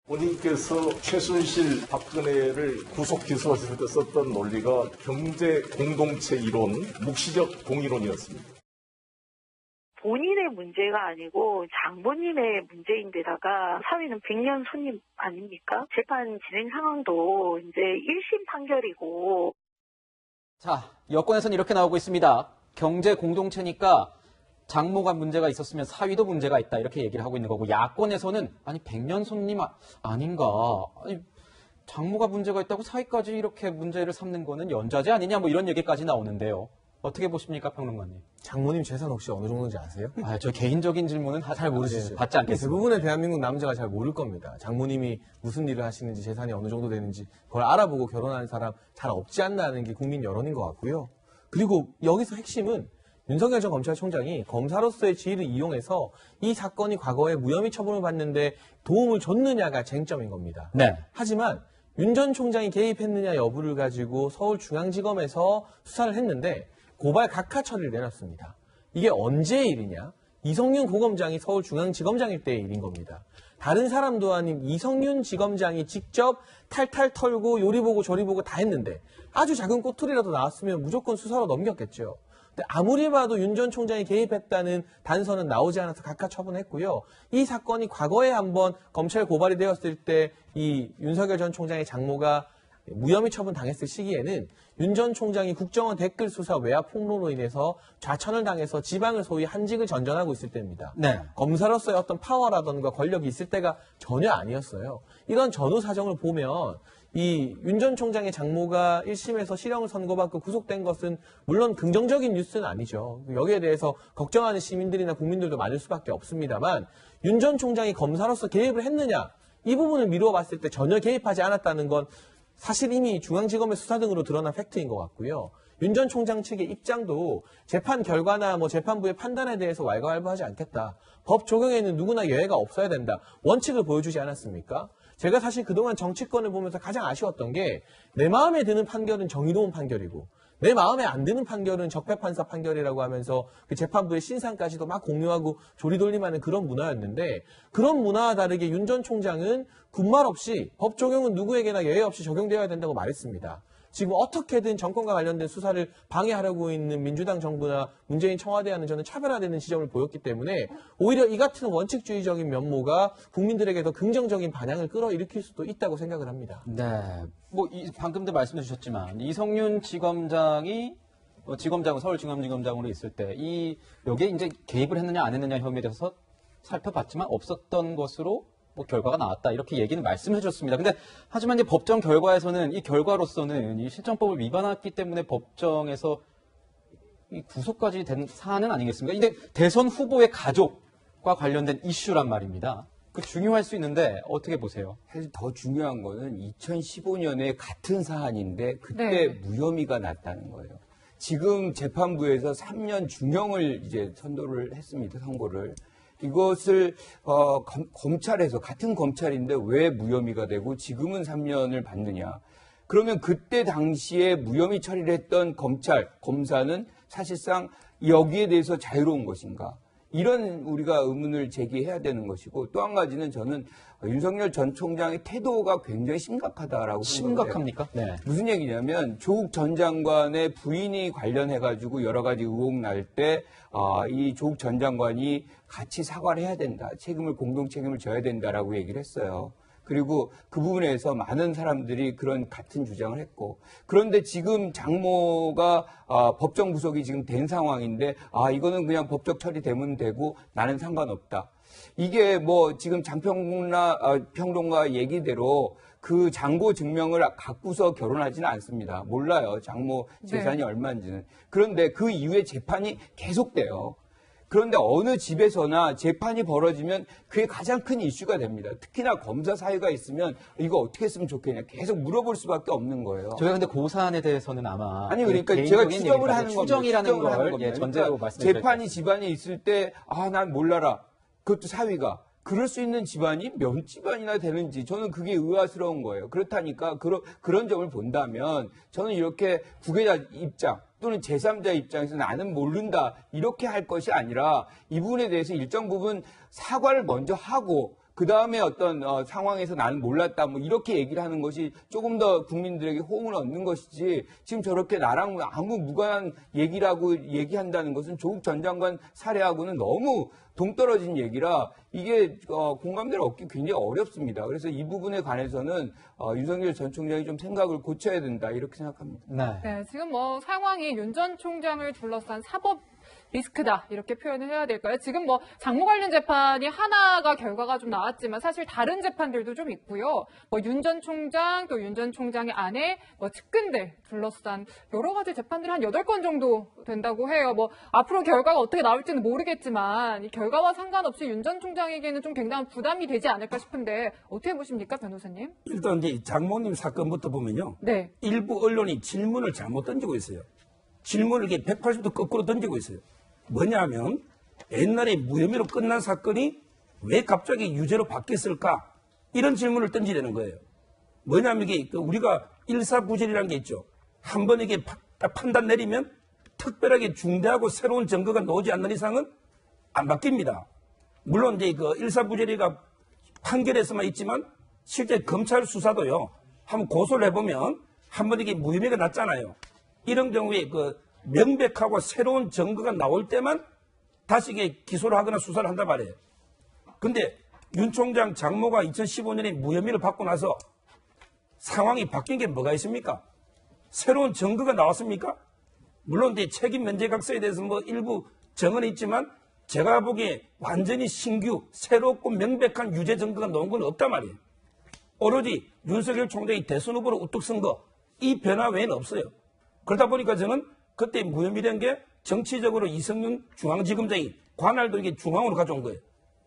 본인께서 최순실 박근혜를 구속 기소하실 때 썼던 논리가 경제 공동체 이론, 묵시적 동이론이었습니다.
본인의 문제가 아니고 장모님의 문제인데다가 사위는 100년 손님 아닙니까? 재판 진행 상황도 이제 1심 판결이고.
자, 여권에서는 이렇게 나오고 있습니다. 경제 공동체니까 장모가 문제가 있었으면 사위도 문제가 있다 이렇게 얘기를 하고 있는 거고, 야권에서는 아니 100년 손님 아닌가, 아니 장모가 문제가 있다고 사위까지 이렇게 문제를 삼는 거는 연좌제 아니냐 뭐 이런 얘기까지 나오는데요. 어떻게 보십니까, 평론가님?
장모님 재산 혹시 어느 정도인지 아세요?
저 개인적인 질문은
잘 모르시죠.
받지 않겠습니다.
대부분의 대한민국 남자가 잘 모를 겁니다. 장모님이 무슨 일을 하시는지, 재산이 어느 정도 되는지 그걸 알아보고 결혼하는 사람 잘 없지 않나 하는 게 국민 여론인 것 같고요. 그리고 여기서 핵심은 윤석열 전 검찰총장이 검사로서의 지위를 이용해서 이 사건이 과거에 무혐의 처분을 받는데 도움을 줬느냐가 쟁점인 겁니다.
네.
하지만 윤 전 총장이 개입했느냐 여부를 가지고 서울중앙지검에서 수사를 했는데 고발 각하 처리를 내놨습니다. 이게 언제의 일이냐? 이성윤 고검장이 서울중앙지검장일 때의 일인 겁니다. 다른 사람도 아닌 이성윤 지검장이 직접 탈탈 털고 요리 보고 저리 보고 다 했는데 아주 작은 꼬투리라도 나왔으면 무조건 수사로 넘겼겠죠. 근데 아무리 봐도 윤 전 총장이 개입했다는 단서는 나오지 않아서 각하 처분했고요. 이 사건이 과거에 한번 검찰 고발이 되었을 때 이 윤석열 전 총장의 장모가 무혐의 처분 당했을 시기에는 윤 전 총장이 국정원 댓글 수사 외압 폭로로 인해서 좌천을 당해서 지방을 소위 한직을 전전하고 있을 때입니다.
네.
검사로서의 어떤 파워라던가 권력이 있을 때가 전혀 아니었어요. 이런 전후 사정을 보면 이 윤 전 총장의 장모가 1심에서 실형을 선고받고 구속된 것은 물론 긍정적인 뉴스는 아니죠. 여기에 대해서 걱정하는 시민들이나 국민들도 많을 수밖에 없습니다만 윤 전 총장이 검사로서 개입을 했느냐 이 부분을 미루어 봤을 때 전혀 개입하지 않았다는 건 사실 이미 중앙지검의 수사 등으로 드러난 팩트인 것 같고요. 윤 전 총장 측의 입장도 재판 결과나 재판부의 판단에 대해서 왈가왈부하지 않겠다. 법 적용에는 누구나 예외가 없어야 된다. 원칙을 보여주지 않았습니까? 제가 사실 그동안 정치권을 보면서 가장 아쉬웠던 게 내 마음에 드는 판결은 정의로운 판결이고 내 마음에 안 드는 판결은 적폐판사 판결이라고 하면서 그 재판부의 신상까지도 막 공유하고 조리돌림하는 그런 문화였는데 그런 문화와 다르게 윤 전 총장은 군말 없이 법 적용은 누구에게나 예외 없이 적용되어야 된다고 말했습니다. 지금 어떻게든 정권과 관련된 수사를 방해하려고 있는 민주당 정부나 문재인 청와대와는 저는 차별화되는 지점을 보였기 때문에 오히려 이 같은 원칙주의적인 면모가 국민들에게 더 긍정적인 반향을 끌어일으킬 수도 있다고 생각을 합니다.
네, 방금도 말씀해 주셨지만 이성윤 지검장이 서울중앙지검장으로 있을 때 여기에 이제 개입을 했느냐 안 했느냐 혐의에 대해서 살펴봤지만 없었던 것으로 결과가 나왔다 이렇게 얘기는 말씀해 줬습니다. 근데 하지만 이제 법정 결과에서는 이 결과로서는 이 실정법을 위반했기 때문에 법정에서 이 구속까지 된 사안은 아니겠습니까? 근데 대선 후보의 가족과 관련된 이슈란 말입니다. 그 중요할 수 있는데 어떻게 보세요?
사실 더 중요한 거는 2015년에 같은 사안인데 그때
네.
무혐의가 났다는 거예요. 지금 재판부에서 3년 중형을 이제 선고를 했습니다. 선고를. 이것을 검찰에서 같은 검찰인데 왜 무혐의가 되고 지금은 3년을 받느냐. 그러면 그때 당시에 무혐의 처리를 했던 검사는 사실상 여기에 대해서 자유로운 것인가. 이런 우리가 의문을 제기해야 되는 것이고 또 한 가지는 저는 윤석열 전 총장의 태도가 굉장히 심각하다라고
심각합니까? 네.
무슨 얘기냐면 조국 전 장관의 부인이 관련해가지고 여러 가지 의혹 날 때 이 조국 전 장관이 같이 사과를 해야 된다. 공동 책임을 져야 된다라고 얘기를 했어요. 그리고 그 부분에서 많은 사람들이 그런 같은 주장을 했고 그런데 지금 장모가 법정 구속이 지금 된 상황인데 이거는 그냥 법적 처리되면 되고 나는 상관없다. 이게 지금 평론가 얘기대로 그 장고 증명을 갖고서 결혼하지는 않습니다. 몰라요. 장모 재산이 얼마인지는. 그런데 그 이후에 재판이 계속돼요. 그런데 어느 집에서나 재판이 벌어지면 그게 가장 큰 이슈가 됩니다. 특히나 검사 사유가 있으면 이거 어떻게 했으면 좋겠냐 계속 물어볼 수밖에 없는 거예요.
저희가 근데 그 사안에 대해서는 아마
그러니까 제가 추정을 하는 겁니다.
추정이라는 걸 전제로 말씀드릴
재판이 집안에 있을 때 난 몰라라. 그것도 사위가. 그럴 수 있는 집안이 몇 집안이나 되는지 저는 그게 의아스러운 거예요. 그렇다니까 그런 점을 본다면 저는 이렇게 후계자 입장 또는 제3자 입장에서 나는 모른다 이렇게 할 것이 아니라 이 부분에 대해서 일정 부분 사과를 먼저 하고 그 다음에 어떤 상황에서 나는 몰랐다 이렇게 얘기를 하는 것이 조금 더 국민들에게 호응을 얻는 것이지 지금 저렇게 나랑 아무 무관한 얘기라고 얘기한다는 것은 조국 전 장관 사례하고는 너무 동떨어진 얘기라 이게 공감대를 얻기 굉장히 어렵습니다. 그래서 이 부분에 관해서는 윤석열 전 총장이 좀 생각을 고쳐야 된다 이렇게 생각합니다.
네, 지금 상황이 윤 전 총장을 둘러싼 사법 리스크다 이렇게 표현을 해야 될까요? 지금 장모 관련 재판이 하나가 결과가 좀 나왔지만 사실 다른 재판들도 좀 있고요. 윤 전 총장 또 윤 전 총장의 아내 측근들 둘러싼 여러 가지 재판들이 한 8건 정도 된다고 해요. 앞으로 결과가 어떻게 나올지는 모르겠지만 이 결과와 상관없이 윤 전 총장에게는 좀 굉장한 부담이 되지 않을까 싶은데 어떻게 보십니까, 변호사님?
일단 이제 장모님 사건부터 보면요.
네.
일부 언론이 질문을 잘못 던지고 있어요. 질문을 이렇게 180도 거꾸로 던지고 있어요. 뭐냐면 옛날에 무혐의로 끝난 사건이 왜 갑자기 유죄로 바뀌었을까? 이런 질문을 던지려는 거예요. 뭐냐면 이게 우리가 일사부절이라는 게 있죠. 한 번 이게 판단 내리면 특별하게 중대하고 새로운 증거가 나오지 않는 이상은 안 바뀝니다. 물론 이제 일사부절이가 판결에서만 있지만 실제 검찰 수사도요. 한번 고소를 해보면 한 번 이게 무혐의가 났잖아요. 이런 경우에 명백하고 새로운 증거가 나올 때만 다시 이게 기소를 하거나 수사를 한단 말이에요. 근데 윤 총장 장모가 2015년에 무혐의를 받고 나서 상황이 바뀐 게 뭐가 있습니까? 새로운 증거가 나왔습니까? 물론 이제 책임 면제각서에 대해서 일부 정언이 있지만 제가 보기에 완전히 신규, 새롭고 명백한 유죄 증거가 나온 건 없단 말이에요. 오로지 윤석열 총장이 대선 후보로 우뚝 선 거 이 변화 외에는 없어요. 그러다 보니까 저는 그때 무혐의된 게 정치적으로 이성윤 중앙지검장이 관할도 이게 중앙으로 가져온 거예요.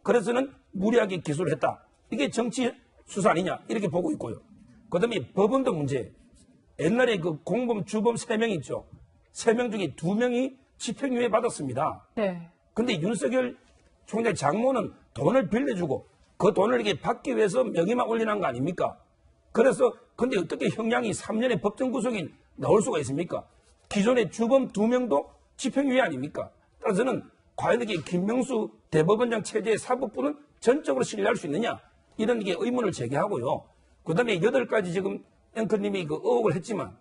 그래서는 무리하게 기소를 했다. 이게 정치 수사 아니냐 이렇게 보고 있고요. 그다음에 법원도 문제예요. 옛날에 그 공범, 주범 3명 있죠. 3명 중에 2명이 집행유예 받았습니다.
네.
근데 윤석열 총장 장모는 돈을 빌려주고 그 돈을 이렇게 받기 위해서 명의만 올리는 거 아닙니까? 그래서 근데 어떻게 형량이 3년의 법정 구속이 나올 수가 있습니까? 기존의 주범 2명도 집행유예 아닙니까? 따라서 저는 과연 이게 김명수 대법원장 체제의 사법부는 전적으로 신뢰할 수 있느냐? 이런 게 의문을 제기하고요. 그 다음에 8가지 지금 앵커님이 그 의혹을 했지만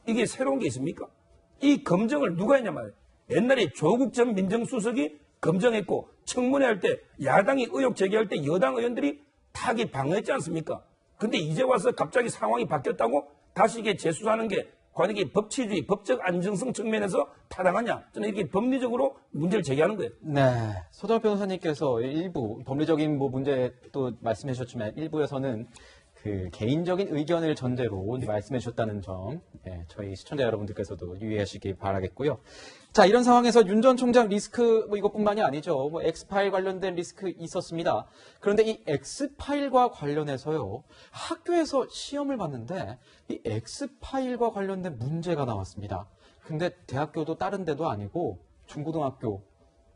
이게 새로운 게 있습니까? 이 검증을 누가 했냐 말이에요. 옛날에 조국 전 민정수석이 검증했고 청문회 할 때 야당이 의혹 제기할 때 여당 의원들이 다 이게 방어했지 않습니까? 근데 이제 와서 갑자기 상황이 바뀌었다고 다시 이게 재수사하는 게 과연 이게 법치주의, 법적 안정성 측면에서 타당하냐? 저는 이렇게 법리적으로 문제를 제기하는 거예요.
네. 소정 변호사님께서 일부 법리적인 뭐 문제 또 말씀해 주셨지만 일부에서는 그 개인적인 의견을 전제로 말씀해 주셨다는 점, 저희 시청자 여러분들께서도 유의하시기 바라겠고요. 자, 이런 상황에서 윤 전 총장 리스크 뭐 이것뿐만이 아니죠. 뭐 엑스파일 관련된 리스크 있었습니다. 그런데 이 엑스파일과 관련해서요. 학교에서 시험을 봤는데 이 엑스파일과 관련된 문제가 나왔습니다. 근데 대학교도 다른 데도 아니고 중고등학교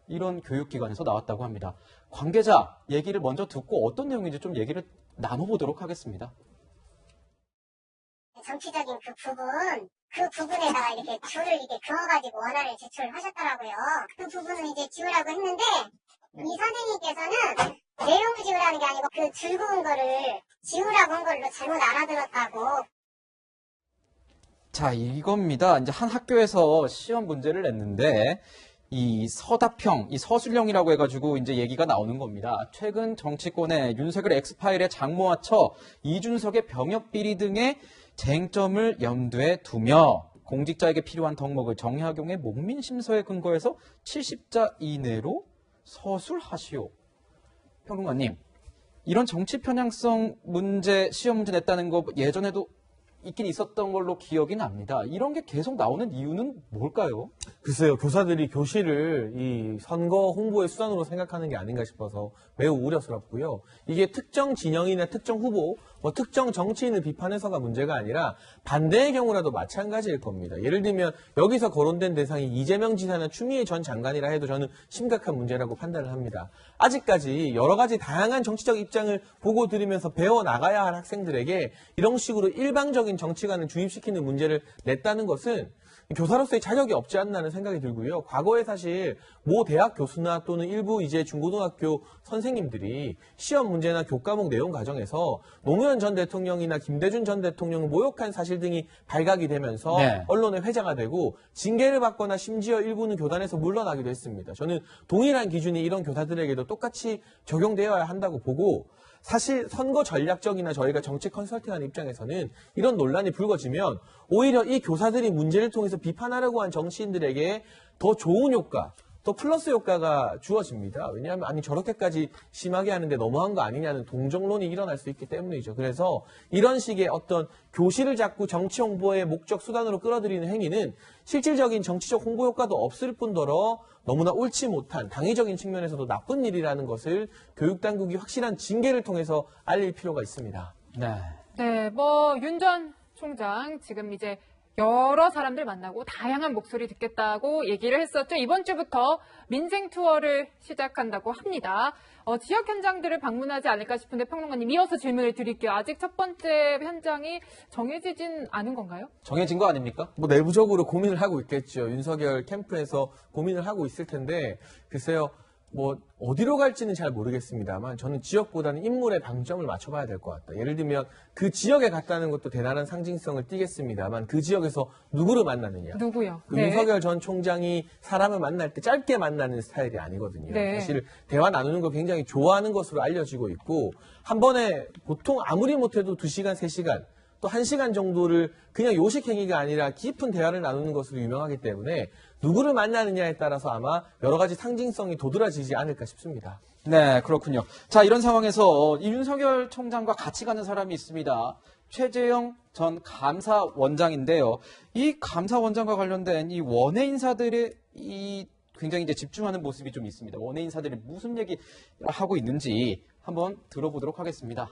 이런 교육기관에서 나왔다고 합니다. 관계자 얘기를 먼저 듣고 어떤 내용인지 좀 얘기를 나눠보도록 하겠습니다.
정치적인 그 부분에다가 이렇게 줄을 이렇게 그어가지고 원안을 제출하셨더라고요. 그 부분을 이제 지우라고 했는데 이 선생님께서는 내용을 지우라는 게 아니고 그 줄 그은 거를 지우라고 한 걸로 잘못 알아들었다고.
자, 이겁니다. 이제 한 학교에서 시험 문제를 냈는데 이 서답형, 이 서술형이라고 해가지고 이제 얘기가 나오는 겁니다. 최근 정치권에 윤석열 엑스파일의 장모와 처, 이준석의 병역 비리 등의 쟁점을 염두에 두며 공직자에게 필요한 덕목을 정약용의 목민심서에 근거해서 70자 이내로 서술하시오. 평론가님, 이런 정치 편향성 문제, 시험 문제 냈다는 거 예전에도 있긴 있었던 걸로 기억이 납니다. 이런 게 계속 나오는 이유는 뭘까요?
글쎄요, 교사들이 교실을 이 선거 홍보의 수단으로 생각하는 게 아닌가 싶어서 매우 우려스럽고요. 이게 특정 진영이나 특정 후보, 뭐 특정 정치인을 비판해서가 문제가 아니라 반대의 경우라도 마찬가지일 겁니다. 예를 들면 여기서 거론된 대상이 이재명 지사나 추미애 전 장관이라 해도 저는 심각한 문제라고 판단을 합니다. 아직까지 여러 가지 다양한 정치적 입장을 보고 들으면서 배워나가야 할 학생들에게 이런 식으로 일방적인 정치관을 주입시키는 문제를 냈다는 것은 교사로서의 자격이 없지 않나는 생각이 들고요. 과거에 사실 모 대학 교수나 또는 일부 이제 중고등학교 선생님들이 시험 문제나 교과목 내용 과정에서 노무현 전 대통령이나 김대중 전 대통령을 모욕한 사실 등이 발각이 되면서 언론에 회자가 되고 징계를 받거나 심지어 일부는 교단에서 물러나기도 했습니다. 저는 동일한 기준이 이런 교사들에게도 똑같이 적용되어야 한다고 보고 사실 선거 전략적이나 저희가 정치 컨설팅하는 입장에서는 이런 논란이 불거지면 오히려 이 교사들이 문제를 통해서 비판하려고 한 정치인들에게 더 좋은 효과, 더 플러스 효과가 주어집니다. 왜냐하면 아니 저렇게까지 심하게 하는데 너무한 거 아니냐는 동정론이 일어날 수 있기 때문이죠. 그래서 이런 식의 어떤 교실을 자꾸 정치 홍보의 목적 수단으로 끌어들이는 행위는 실질적인 정치적 홍보 효과도 없을 뿐더러 너무나 옳지 못한 당위적인 측면에서도 나쁜 일이라는 것을 교육당국이 확실한 징계를 통해서 알릴 필요가 있습니다.
네, 뭐 윤 전 총장 지금 이제 여러 사람들 만나고 다양한 목소리 듣겠다고 얘기를 했었죠. 이번 주부터 민생 투어를 시작한다고 합니다. 지역 현장들을 방문하지 않을까 싶은데 평론가님 이어서 질문을 드릴게요. 아직 첫 번째 현장이 정해지진 않은 건가요?
정해진 거 아닙니까?
뭐 내부적으로 고민을 하고 있겠죠. 윤석열 캠프에서 고민을 하고 있을 텐데 글쎄요. 뭐 어디로 갈지는 잘 모르겠습니다만 저는 지역보다는 인물의 방점을 맞춰봐야 될 것 같다. 예를 들면 그 지역에 갔다는 것도 대단한 상징성을 띠겠습니다만 그 지역에서 누구를 만나느냐.
누구요?
윤석열 전 총장이 사람을 만날 때 짧게 만나는 스타일이 아니거든요. 사실 대화 나누는 걸 굉장히 좋아하는 것으로 알려지고 있고 한 번에 보통 아무리 못해도 2시간, 3시간 또 1시간 정도를 그냥 요식행위가 아니라 깊은 대화를 나누는 것으로 유명하기 때문에 누구를 만나느냐에 따라서 아마 여러 가지 상징성이 도드라지지 않을까 싶습니다.
네, 그렇군요. 자, 이런 상황에서 이 윤석열 총장과 같이 가는 사람이 있습니다. 최재형 전 감사원장인데요. 이 감사원장과 관련된 이 원외 인사들의 굉장히 이제 집중하는 모습이 좀 있습니다. 원외 인사들이 무슨 얘기 하고 있는지 한번 들어보도록 하겠습니다.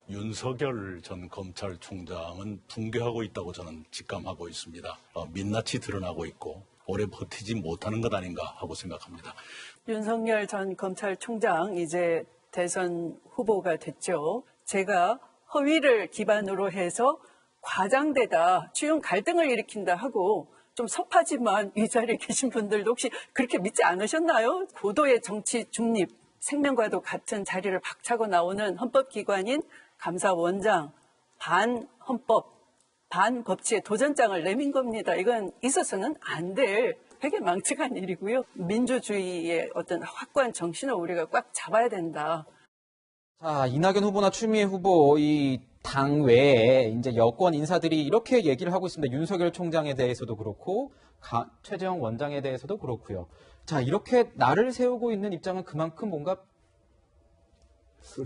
윤석열 전 검찰총장은 붕괴하고 있다고 저는 직감하고 있습니다. 민낯이 드러나고 있고 오래 버티지 못하는 것 아닌가 하고 생각합니다.
윤석열 전 검찰총장 이제 대선 후보가 됐죠. 제가 허위를 기반으로 해서 과장되다 추용 갈등을 일으킨다 하고 좀 섭하지만 이 자리에 계신 분들도 혹시 그렇게 믿지 않으셨나요? 고도의 정치 중립, 생명과도 같은 자리를 박차고 나오는 헌법기관인 감사원장, 반헌법, 반법치의 도전장을 내민 겁니다. 이건 있어서는 안 될 되게 망측한 일이고요. 민주주의의 어떤 확고한 정신을 우리가 꽉 잡아야 된다.
자, 이낙연 후보나 추미애 후보 이 당 외에 이제 여권 인사들이 이렇게 얘기를 하고 있습니다. 윤석열 총장에 대해서도 그렇고 최재형 원장에 대해서도 그렇고요. 자, 이렇게 나를 세우고 있는 입장은 그만큼 뭔가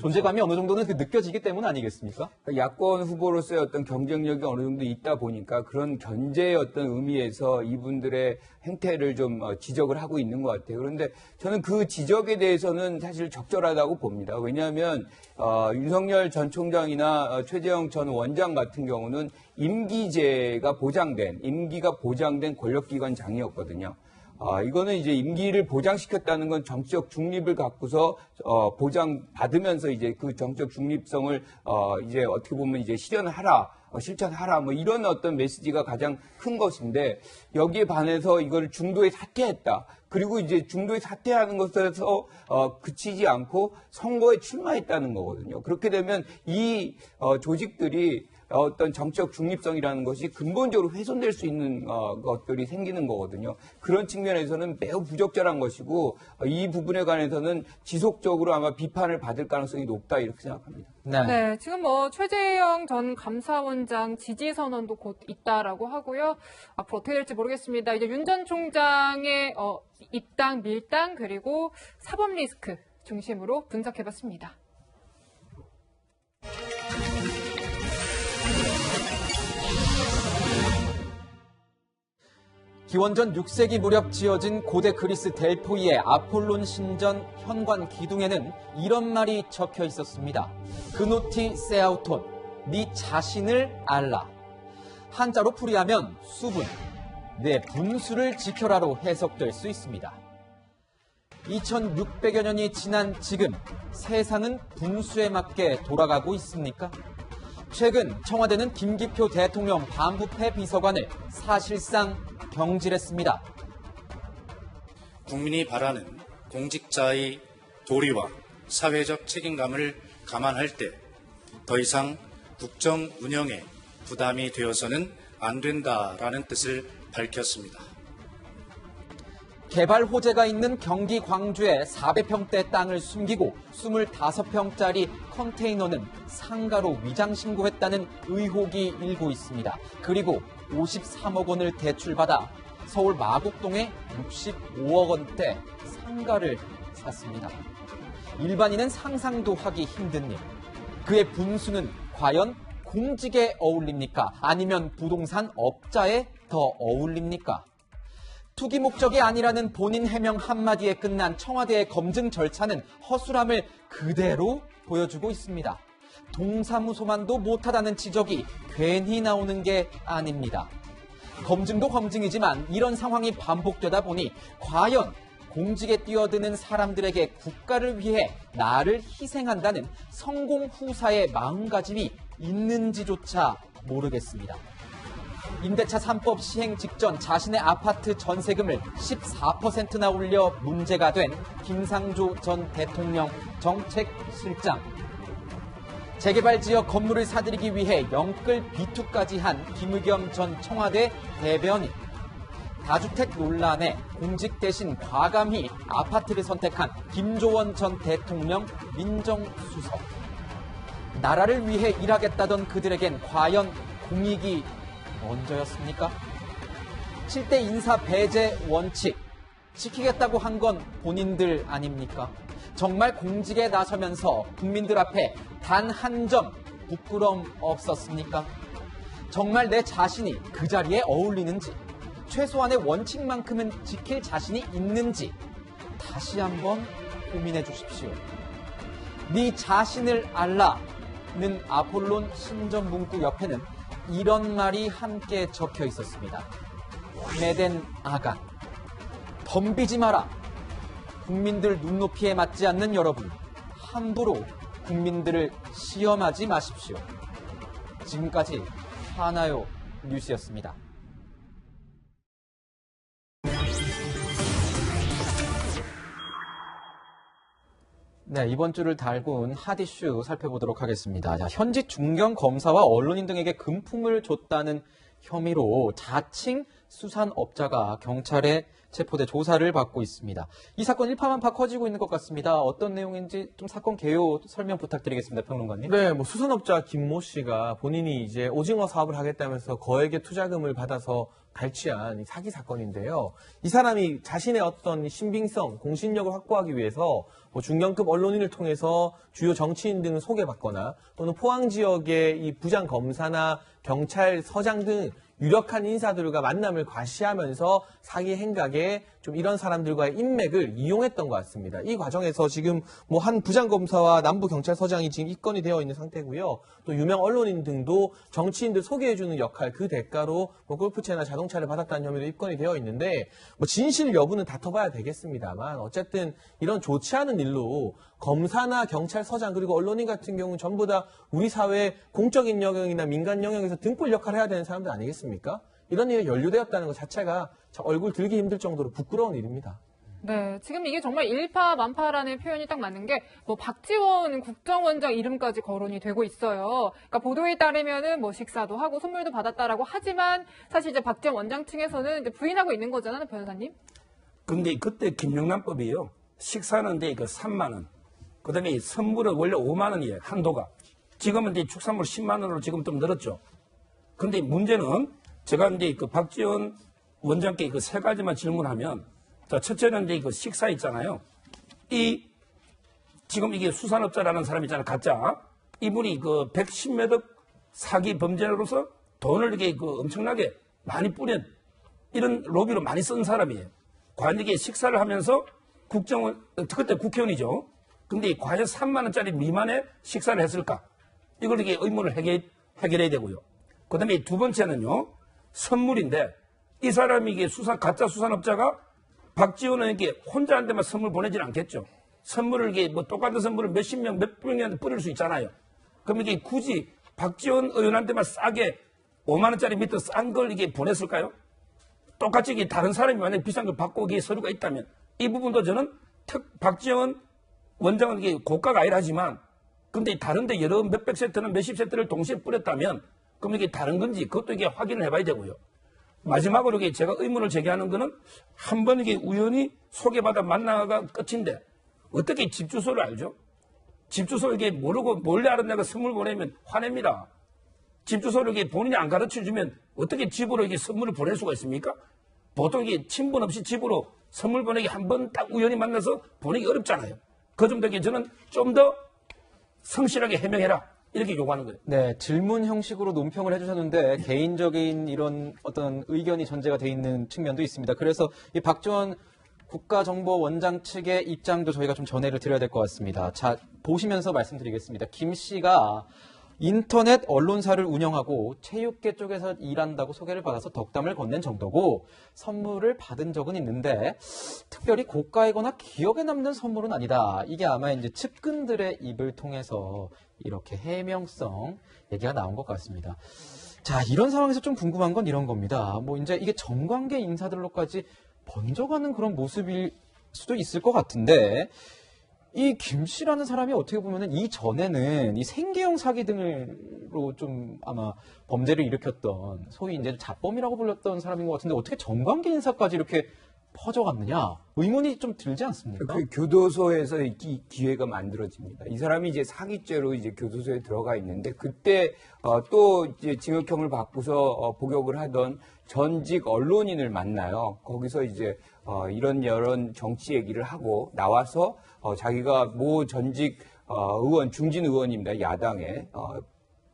존재감이 어느 정도는 느껴지기 때문 아니겠습니까?
야권 후보로서의 어떤 경쟁력이 어느 정도 있다 보니까 그런 견제의 어떤 의미에서 이분들의 행태를 좀 지적을 하고 있는 것 같아요. 그런데 저는 그 지적에 대해서는 사실 적절하다고 봅니다. 왜냐하면 윤석열 전 총장이나 최재형 전 원장 같은 경우는 임기가 보장된 권력기관장이었거든요. 이거는 이제 임기를 보장시켰다는 건 정치적 중립을 갖고서 보장받으면서 이제 그 정치적 중립성을 이제 어떻게 보면 이제 실천하라 뭐 이런 어떤 메시지가 가장 큰 것인데 여기에 반해서 이거를 중도에 사퇴했다. 그리고 이제 중도에 사퇴하는 것에서 그치지 않고 선거에 출마했다는 거거든요. 그렇게 되면 이 조직들이 어떤 정치적 중립성이라는 것이 근본적으로 훼손될 수 있는 것들이 생기는 거거든요. 그런 측면에서는 매우 부적절한 것이고 이 부분에 관해서는 지속적으로 아마 비판을 받을 가능성이 높다 이렇게 생각합니다.
네, 지금 최재형 전 감사원장 지지 선언도 곧 있다라고 하고요. 앞으로 어떻게 될지 모르겠습니다. 이제 윤 전 총장의 입당, 밀당 그리고 사법 리스크 중심으로 분석해봤습니다.
기원전 6세기 무렵 지어진 고대 그리스 델포이의 아폴론 신전 현관 기둥에는 이런 말이 적혀 있었습니다. 그노티 세아우톤, 네 자신을 알라. 한자로 풀이하면 수분, 내 분수를 지켜라로 해석될 수 있습니다. 2600여 년이 지난 지금 세상은 분수에 맞게 돌아가고 있습니까? 최근 청와대는 김기표 대통령 반부패 비서관을 사실상 경질했습니다.
국민이 바라는 공직자의 도리와 사회적 책임감을 감안할 때 더 이상 국정 운영에 부담이 되어서는 안 된다라는 뜻을 밝혔습니다.
개발 호재가 있는 경기 광주에 400평대 땅을 숨기고 25평짜리 컨테이너는 상가로 위장 신고했다는 의혹이 일고 있습니다. 그리고 53억 원을 대출받아 서울 마곡동에 65억 원대 상가를 샀습니다. 일반인은 상상도 하기 힘든 일. 그의 분수는 과연 공직에 어울립니까? 아니면 부동산 업자에 더 어울립니까? 투기 목적이 아니라는 본인 해명 한마디에 끝난 청와대의 검증 절차는 허술함을 그대로 보여주고 있습니다. 동사무소만도 못하다는 지적이 괜히 나오는 게 아닙니다. 검증도 검증이지만 이런 상황이 반복되다 보니 과연 공직에 뛰어드는 사람들에게 국가를 위해 나를 희생한다는 성공 후사의 마음가짐이 있는지조차 모르겠습니다. 임대차 3법 시행 직전 자신의 아파트 전세금을 14%나 올려 문제가 된 김상조 전 대통령 정책실장. 재개발 지역 건물을 사들이기 위해 영끌 비투까지 한 김의겸 전 청와대 대변인. 다주택 논란에 공직 대신 과감히 아파트를 선택한 김조원 전 대통령 민정수석. 나라를 위해 일하겠다던 그들에겐 과연 공익이 먼저였습니까? 7대 인사 배제 원칙 지키겠다고 한 건 본인들 아닙니까? 정말 공직에 나서면서 국민들 앞에 단 한 점 부끄럼 없었습니까? 정말 내 자신이 그 자리에 어울리는지, 최소한의 원칙만큼은 지킬 자신이 있는지 다시 한번 고민해 주십시오. 네 자신을 알라는 아폴론 신전 문구 옆에는 이런 말이 함께 적혀 있었습니다. 메덴 아간, 덤비지 마라. 국민들 눈높이에 맞지 않는 여러분, 함부로 국민들을 시험하지 마십시오. 지금까지 하나요 뉴스였습니다. 네, 이번 주를 달군 핫 이슈 살펴보도록 하겠습니다. 자, 현직 중견 검사와 언론인 등에게 금품을 줬다는 혐의로 자칭 수산업자가 경찰에 체포돼 조사를 받고 있습니다. 이 사건 일파만파 커지고 있는 것 같습니다. 어떤 내용인지 좀 사건 개요 설명 부탁드리겠습니다, 평론가님.
네, 수산업자 김모 씨가 본인이 이제 오징어 사업을 하겠다면서 거액의 투자금을 받아서 갈취한 사기 사건인데요. 이 사람이 자신의 어떤 신빙성, 공신력을 확보하기 위해서 중견급 언론인을 통해서 주요 정치인 등을 소개받거나 또는 포항 지역의 이 부장 검사나 경찰서장 등 유력한 인사들과 만남을 과시하면서 사기 행각에 좀 이런 사람들과의 인맥을 이용했던 것 같습니다. 이 과정에서 지금 한 부장검사와 남부경찰서장이 지금 입건이 되어 있는 상태고요. 또 유명 언론인 등도 정치인들 소개해주는 역할 그 대가로 골프채나 자동차를 받았다는 혐의로 입건이 되어 있는데 진실 여부는 다퉈봐야 되겠습니다만 어쨌든 이런 좋지 않은 일로 검사나 경찰서장 그리고 언론인 같은 경우는 전부 다 우리 사회의 공적인 영역이나 민간 영역에서 등불 역할을 해야 되는 사람들 아니겠습니까? 이런 일에 연루되었다는 것 자체가 얼굴 들기 힘들 정도로 부끄러운 일입니다.
네, 지금 이게 정말 일파만파라는 표현이 딱 맞는 게 박지원 국정원장 이름까지 거론이 되고 있어요. 그러니까 보도에 따르면은 식사도 하고 선물도 받았다라고 하지만 사실 이제 박지원 원장 측에서는 이제 부인하고 있는 거잖아요, 변호사님.
근데 그때 김영란법이에요. 식사는 3만 원. 그다음에 선물은 원래 5만 원이에요, 한도가. 지금은 축산물 10만 원으로 지금 좀 늘었죠. 근데 문제는 제가 박지원 원장께 세 가지만 질문하면, 자, 첫째는 식사 있잖아요. 지금 이게 수산업자라는 사람 있잖아요, 가짜. 이분이 110몇 억 사기 범죄로서 돈을 이렇게 엄청나게 많이 뿌린 이런 로비로 많이 쓴 사람이에요. 과연 이게 식사를 하면서 그때 국회의원이죠. 근데 과연 3만 원짜리 미만의 식사를 했을까? 이걸 이게 의문을 해결해야 되고요. 그 다음에 두 번째는요, 선물인데, 이 사람이 이게 가짜 수산업자가 박지원에게 혼자한테만 선물 보내지는 않겠죠. 선물을 이게 똑같은 선물을 몇십 명, 몇백 명한테 뿌릴 수 있잖아요. 그럼 이게 굳이 박지원 의원한테만 싸게 5만 원짜리 밑에 싼 걸 이게 보냈을까요? 똑같이 이게 다른 사람이 만약에 비싼 걸 받고 이게 서류가 있다면, 이 부분도 저는 박지원 원장은 이게 고가가 아니라지만, 근데 다른데 여러 몇백 세트는 몇십 세트를 동시에 뿌렸다면, 그럼 이게 다른 건지 그것도 이게 확인을 해봐야 되고요. 마지막으로 이게 제가 의문을 제기하는 거는 한 번 이게 우연히 소개받아 만나가 끝인데 어떻게 집 주소를 알죠? 집 주소를 이게 모르고 몰래 알았다가 선물 보내면 화냅니다. 집 주소를 이게 본인이 안 가르쳐 주면 어떻게 집으로 이게 선물을 보낼 수가 있습니까? 보통 이게 친분 없이 집으로 선물 보내기 한 번 딱 우연히 만나서 보내기 어렵잖아요. 그 점도 저는 좀 더 성실하게 해명해라. 이렇게 요구하는 거예요.
네, 질문 형식으로 논평을 해주셨는데 개인적인 이런 어떤 의견이 전제가 돼 있는 측면도 있습니다. 그래서 이 박지원 국가정보원장 측의 입장도 저희가 좀 전해를 드려야 될 것 같습니다. 자, 보시면서 말씀드리겠습니다. 김 씨가 인터넷 언론사를 운영하고 체육계 쪽에서 일한다고 소개를 받아서 덕담을 건넨 정도고 선물을 받은 적은 있는데 특별히 고가이거나 기억에 남는 선물은 아니다. 이게 아마 이제 측근들의 입을 통해서 이렇게 해명성 얘기가 나온 것 같습니다. 자, 이런 상황에서 좀 궁금한 건 이런 겁니다. 이제 이게 정관계 인사들로까지 번져가는 그런 모습일 수도 있을 것 같은데 이 김 씨라는 사람이 어떻게 보면은 이전에는 이 생계형 사기 등으로 좀 아마 범죄를 일으켰던 소위 이제 자범이라고 불렸던 사람인 것 같은데 어떻게 정관계 인사까지 이렇게 퍼져갔느냐 의문이 좀 들지 않습니까?
그 교도소에서 이 기회가 만들어집니다. 이 사람이 이제 사기죄로 이제 교도소에 들어가 있는데 그때 또 이제 징역형을 받고서 복역을 하던 전직 언론인을 만나요. 거기서 이제 이런 정치 얘기를 하고 나와서 자기가 모 전직 의원, 중진 의원입니다. 야당의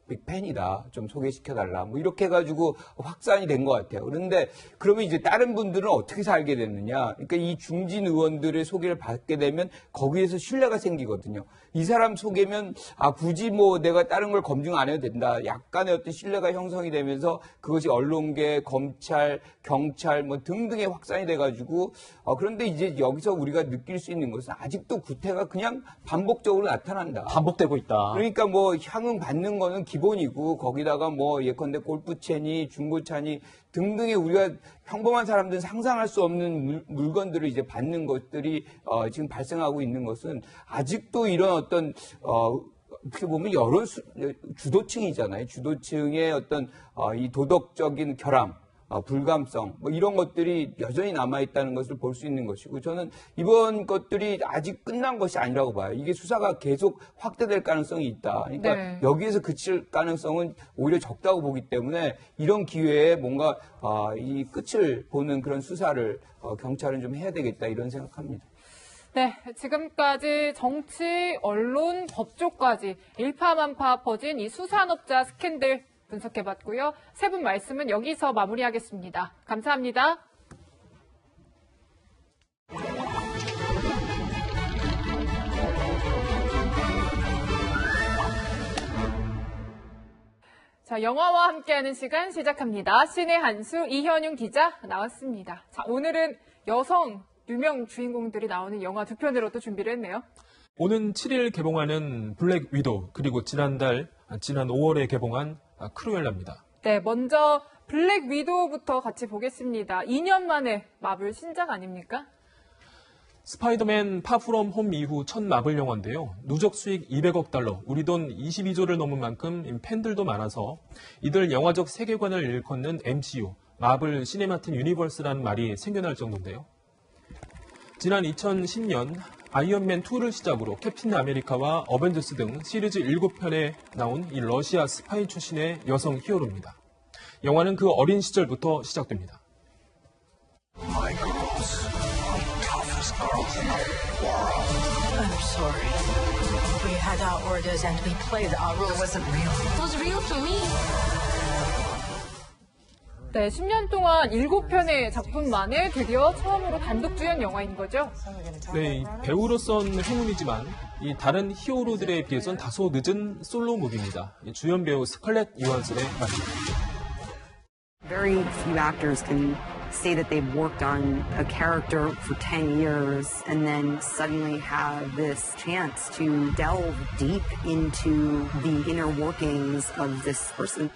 빅팬이다. 좀 소개시켜달라. 뭐 이렇게 해가지고 확산이 된 것 같아요. 그런데 그러면 이제 다른 분들은 어떻게 살게 됐느냐. 그러니까 이 중진 의원들의 소개를 받게 되면 거기에서 신뢰가 생기거든요. 이 사람 소개면 굳이 뭐 내가 다른 걸 검증 안 해도 된다. 약간의 어떤 신뢰가 형성이 되면서 그것이 언론계, 검찰, 경찰 뭐 등등의 확산이 돼가지고 그런데 이제 여기서 우리가 느낄 수 있는 것은 아직도 구태가 그냥 반복적으로 나타난다.
반복되고 있다.
그러니까 뭐 향응 받는 거는 기본이고 거기다가 뭐 예컨대 골프채니 중고차니 등등의 우리가 평범한 사람들은 상상할 수 없는 물건들을 이제 받는 것들이 지금 발생하고 있는 것은 아직도 이런 어떤 어떻게 보면 여론 주도층이잖아요. 주도층의 어떤 이 도덕적인 결함, 불감성 뭐 이런 것들이 여전히 남아있다는 것을 볼 수 있는 것이고 저는 이번 것들이 아직 끝난 것이 아니라고 봐요. 이게 수사가 계속 확대될 가능성이 있다. 그러니까
네.
여기에서 그칠 가능성은 오히려 적다고 보기 때문에 이런 기회에 뭔가 이 끝을 보는 그런 수사를 경찰은 좀 해야 되겠다 이런 생각합니다.
네, 지금까지 정치, 언론, 법조까지 일파만파 퍼진 이 수산업자 스캔들 분석해봤고요. 세 분 말씀은 여기서 마무리하겠습니다. 감사합니다. 자, 영화와 함께하는 시간 시작합니다. 신의 한수 이현용 기자 나왔습니다. 자, 오늘은 여성 유명 주인공들이 나오는 영화 두 편으로 또 준비를 했네요.
오는 7일 개봉하는 블랙 위도우 그리고 지난 5월에 개봉한 크루엘라입니다.
네, 먼저 블랙 위도우부터 같이 보겠습니다. 2년 만에 마블 신작 아닙니까?
스파이더맨 파프롬 홈 이후 첫 마블 영화인데요. 누적 수익 200억 달러, 우리 돈 22조를 넘은 만큼 팬들도 많아서 이들 영화적 세계관을 일컫는 MCU, 마블 시네마틱 유니버스라는 말이 생겨날 정도인데요. 지난 2010년 아이언맨 2를 시작으로 캡틴 아메리카와 어벤져스 등 시리즈 7편에 나온 이 러시아 스파이 출신의 여성 히어로입니다. 영화는 그 어린 시절부터 시작됩니다.
I'm sorry. We had our orders and we played our role. It wasn't real. It was real to me.
네, 10년 동안 7편의 작품 만에 드디어 처음으로 단독 주연 영화인 거죠?
네, 배우로선 행운이지만 이 다른 히어로들에 비해선 다소 늦은 솔로 무비입니다. 주연 배우 스칼렛 요한슨의 말입니다.
Very few actors can say that they've worked on a character for 10 years and then suddenly have this chance to delve deep into the inner workings of this person.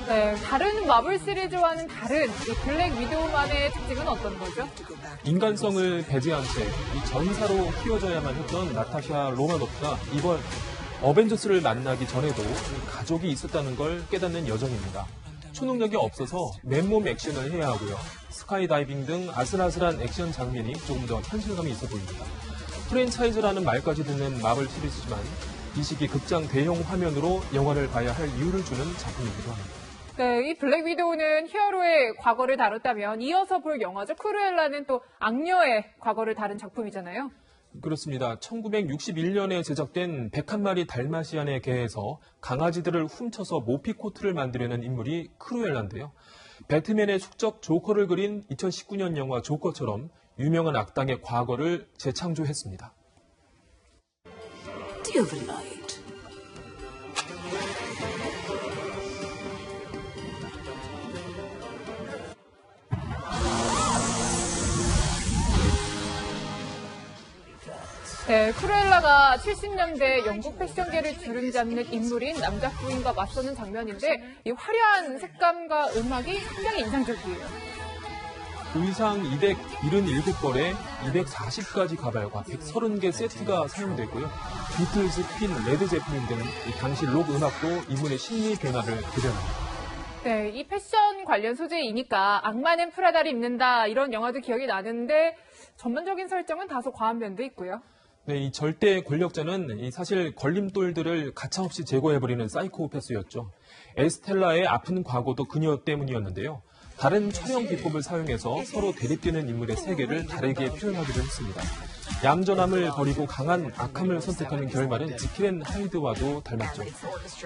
네, 다른 마블 시리즈와는 다른 이 블랙 위도우만의 특징은 어떤 거죠?
인간성을 배제한 채 이 전사로 키워져야만 했던 나타샤 로마노프가 이번 어벤져스를 만나기 전에도 가족이 있었다는 걸 깨닫는 여정입니다. 초능력이 없어서 맨몸 액션을 해야 하고요. 스카이다이빙 등 아슬아슬한 액션 장면이 조금 더 현실감이 있어 보입니다. 프랜차이즈라는 말까지 듣는 마블 시리즈지만 이 시기 극장 대형 화면으로 영화를 봐야 할 이유를 주는 작품이기도 합니다.
네, 이 블랙 위도우는 히어로의 과거를 다뤘다면 이어서 볼 영화죠. 크루엘라는 또 악녀의 과거를 다룬 작품이잖아요.
그렇습니다. 1961년에 제작된 101마리 달마시안의 개에서 강아지들을 훔쳐서 모피코트를 만들어낸 인물이 크루엘라인데요. 배트맨의 숙적 조커를 그린 2019년 영화 조커처럼 유명한 악당의 과거를 재창조했습니다.
네, 크루엘라가 70년대 영국 패션계를 주름잡는 인물인 남자 부인과 맞서는 장면인데 이 화려한 색감과 음악이 상당히 인상적이에요.
의상 277벌에 240가지 가발과 130개 세트가 사용되고요. 비틀즈, 퀸, 레드 제플린 등 당시 록 음악도 이분의 심리 변화를 그려냅니다.
네, 이 패션 관련 소재이니까 악마는 프라다를 입는다 이런 영화도 기억이 나는데 전반적인 설정은 다소 과한 면도 있고요.
네, 이 절대 권력자는 이 사실 걸림돌들을 가차없이 제거해버리는 사이코패스였죠. 에스텔라의 아픈 과거도 그녀 때문이었는데요. 다른 촬영 기법을 사용해서 서로 대립되는 인물의 세계를 다르게 표현하기도 했습니다. 얌전함을 버리고 강한 악함을 선택하는 결말은 지킬 앤 하이드와도 닮았죠.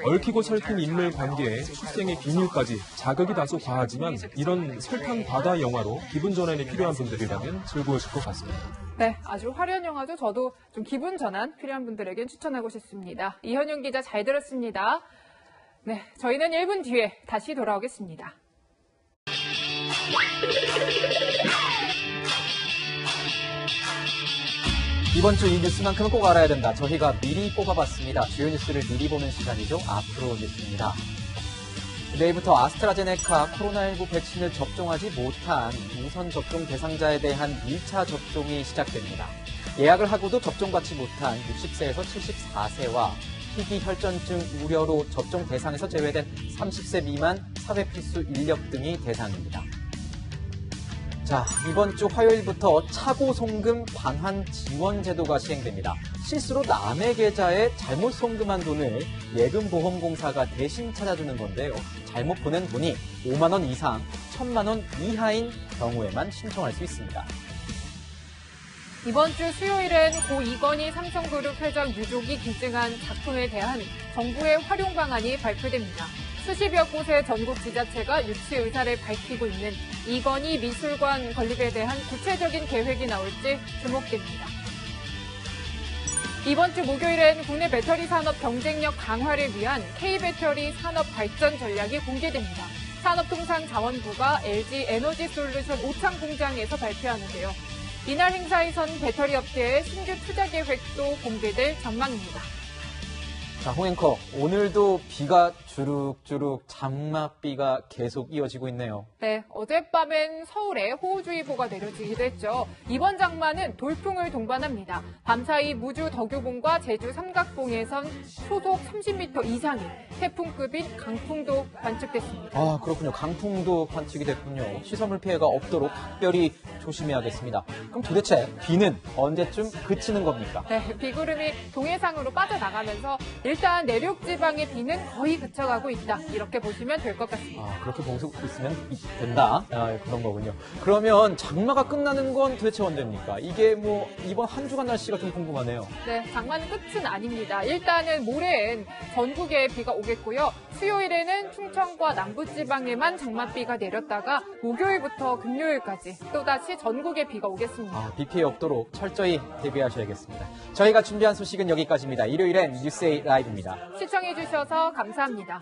얽히고 설킨 인물 관계에 출생의 비밀까지 자극이 다소 과하지만 이런 설탕 과다 영화로 기분 전환이 필요한 분들이라면 즐거우실 것 같습니다.
네, 아주 화려한 영화죠. 저도 좀 기분 전환 필요한 분들에겐 추천하고 싶습니다. 이현영 기자 잘 들었습니다. 네, 저희는 1분 뒤에 다시 돌아오겠습니다.
이번 주 이 뉴스만큼은 꼭 알아야 된다. 저희가 미리 뽑아봤습니다. 주요 뉴스를 미리 보는 시간이죠. 앞으로 뉴스입니다. 내일부터 아스트라제네카 코로나19 백신을 접종하지 못한 우선 접종 대상자에 대한 1차 접종이 시작됩니다. 예약을 하고도 접종받지 못한 60세에서 74세와 희귀 혈전증 우려로 접종 대상에서 제외된 30세 미만 사회필수 인력 등이 대상입니다. 자, 이번 주 화요일부터 차고 송금 반환 지원 제도가 시행됩니다. 실수로 남의 계좌에 잘못 송금한 돈을 예금보험공사가 대신 찾아주는 건데요. 잘못 보낸 돈이 5만 원 이상, 1,000만 원 이하인 경우에만 신청할 수 있습니다.
이번 주 수요일엔 고 이건희 삼성그룹 회장 유족이 기증한 작품에 대한 정부의 활용 방안이 발표됩니다. 수십여 곳의 전국 지자체가 유치 의사를 밝히고 있는 이건희 미술관 건립에 대한 구체적인 계획이 나올지 주목됩니다. 이번 주 목요일엔 국내 배터리 산업 경쟁력 강화를 위한 K배터리 산업 발전 전략이 공개됩니다. 산업통상자원부가 LG 에너지솔루션 오창 공장에서 발표하는데요. 이날 행사에선 배터리 업계의 신규 투자 계획도 공개될 전망입니다.
자, 홍앵커, 오늘도 비가 주룩주룩 장맛비가 계속 이어지고 있네요.
네, 어젯밤엔 서울에 호우주의보가 내려지기도 했죠. 이번 장마는 돌풍을 동반합니다. 밤사이 무주 덕유봉과 제주 삼각봉에선 초속 30m 이상의 태풍급인 강풍도 관측됐습니다.
아, 그렇군요. 강풍도 관측이 됐군요. 시설물 피해가 없도록 각별히 조심해야겠습니다. 그럼 도대체 비는 언제쯤 그치는 겁니까?
네, 비구름이 동해상으로 빠져나가면서 일단 내륙 지방의 비는 거의 그쳐가고 있다. 이렇게 보시면 될 것 같습니다.
아, 그렇게 보고 있으면 된다. 아, 그런 거군요. 그러면 장마가 끝나는 건 도대체 언제입니까? 이게 뭐 이번 한 주간 날씨가 좀 궁금하네요.
네, 장마는 끝은 아닙니다. 일단은 모레엔 전국에 비가 오겠고요. 수요일에는 충청과 남부지방에만 장맛비가 내렸다가 목요일부터 금요일까지 또다시 전국에 비가 오겠습니다.
아, 비 피해 없도록 철저히 대비하셔야겠습니다. 저희가 준비한 소식은 여기까지입니다. 일요일엔 뉴스에이 라이브입니다.
시청해주셔서 감사합니다.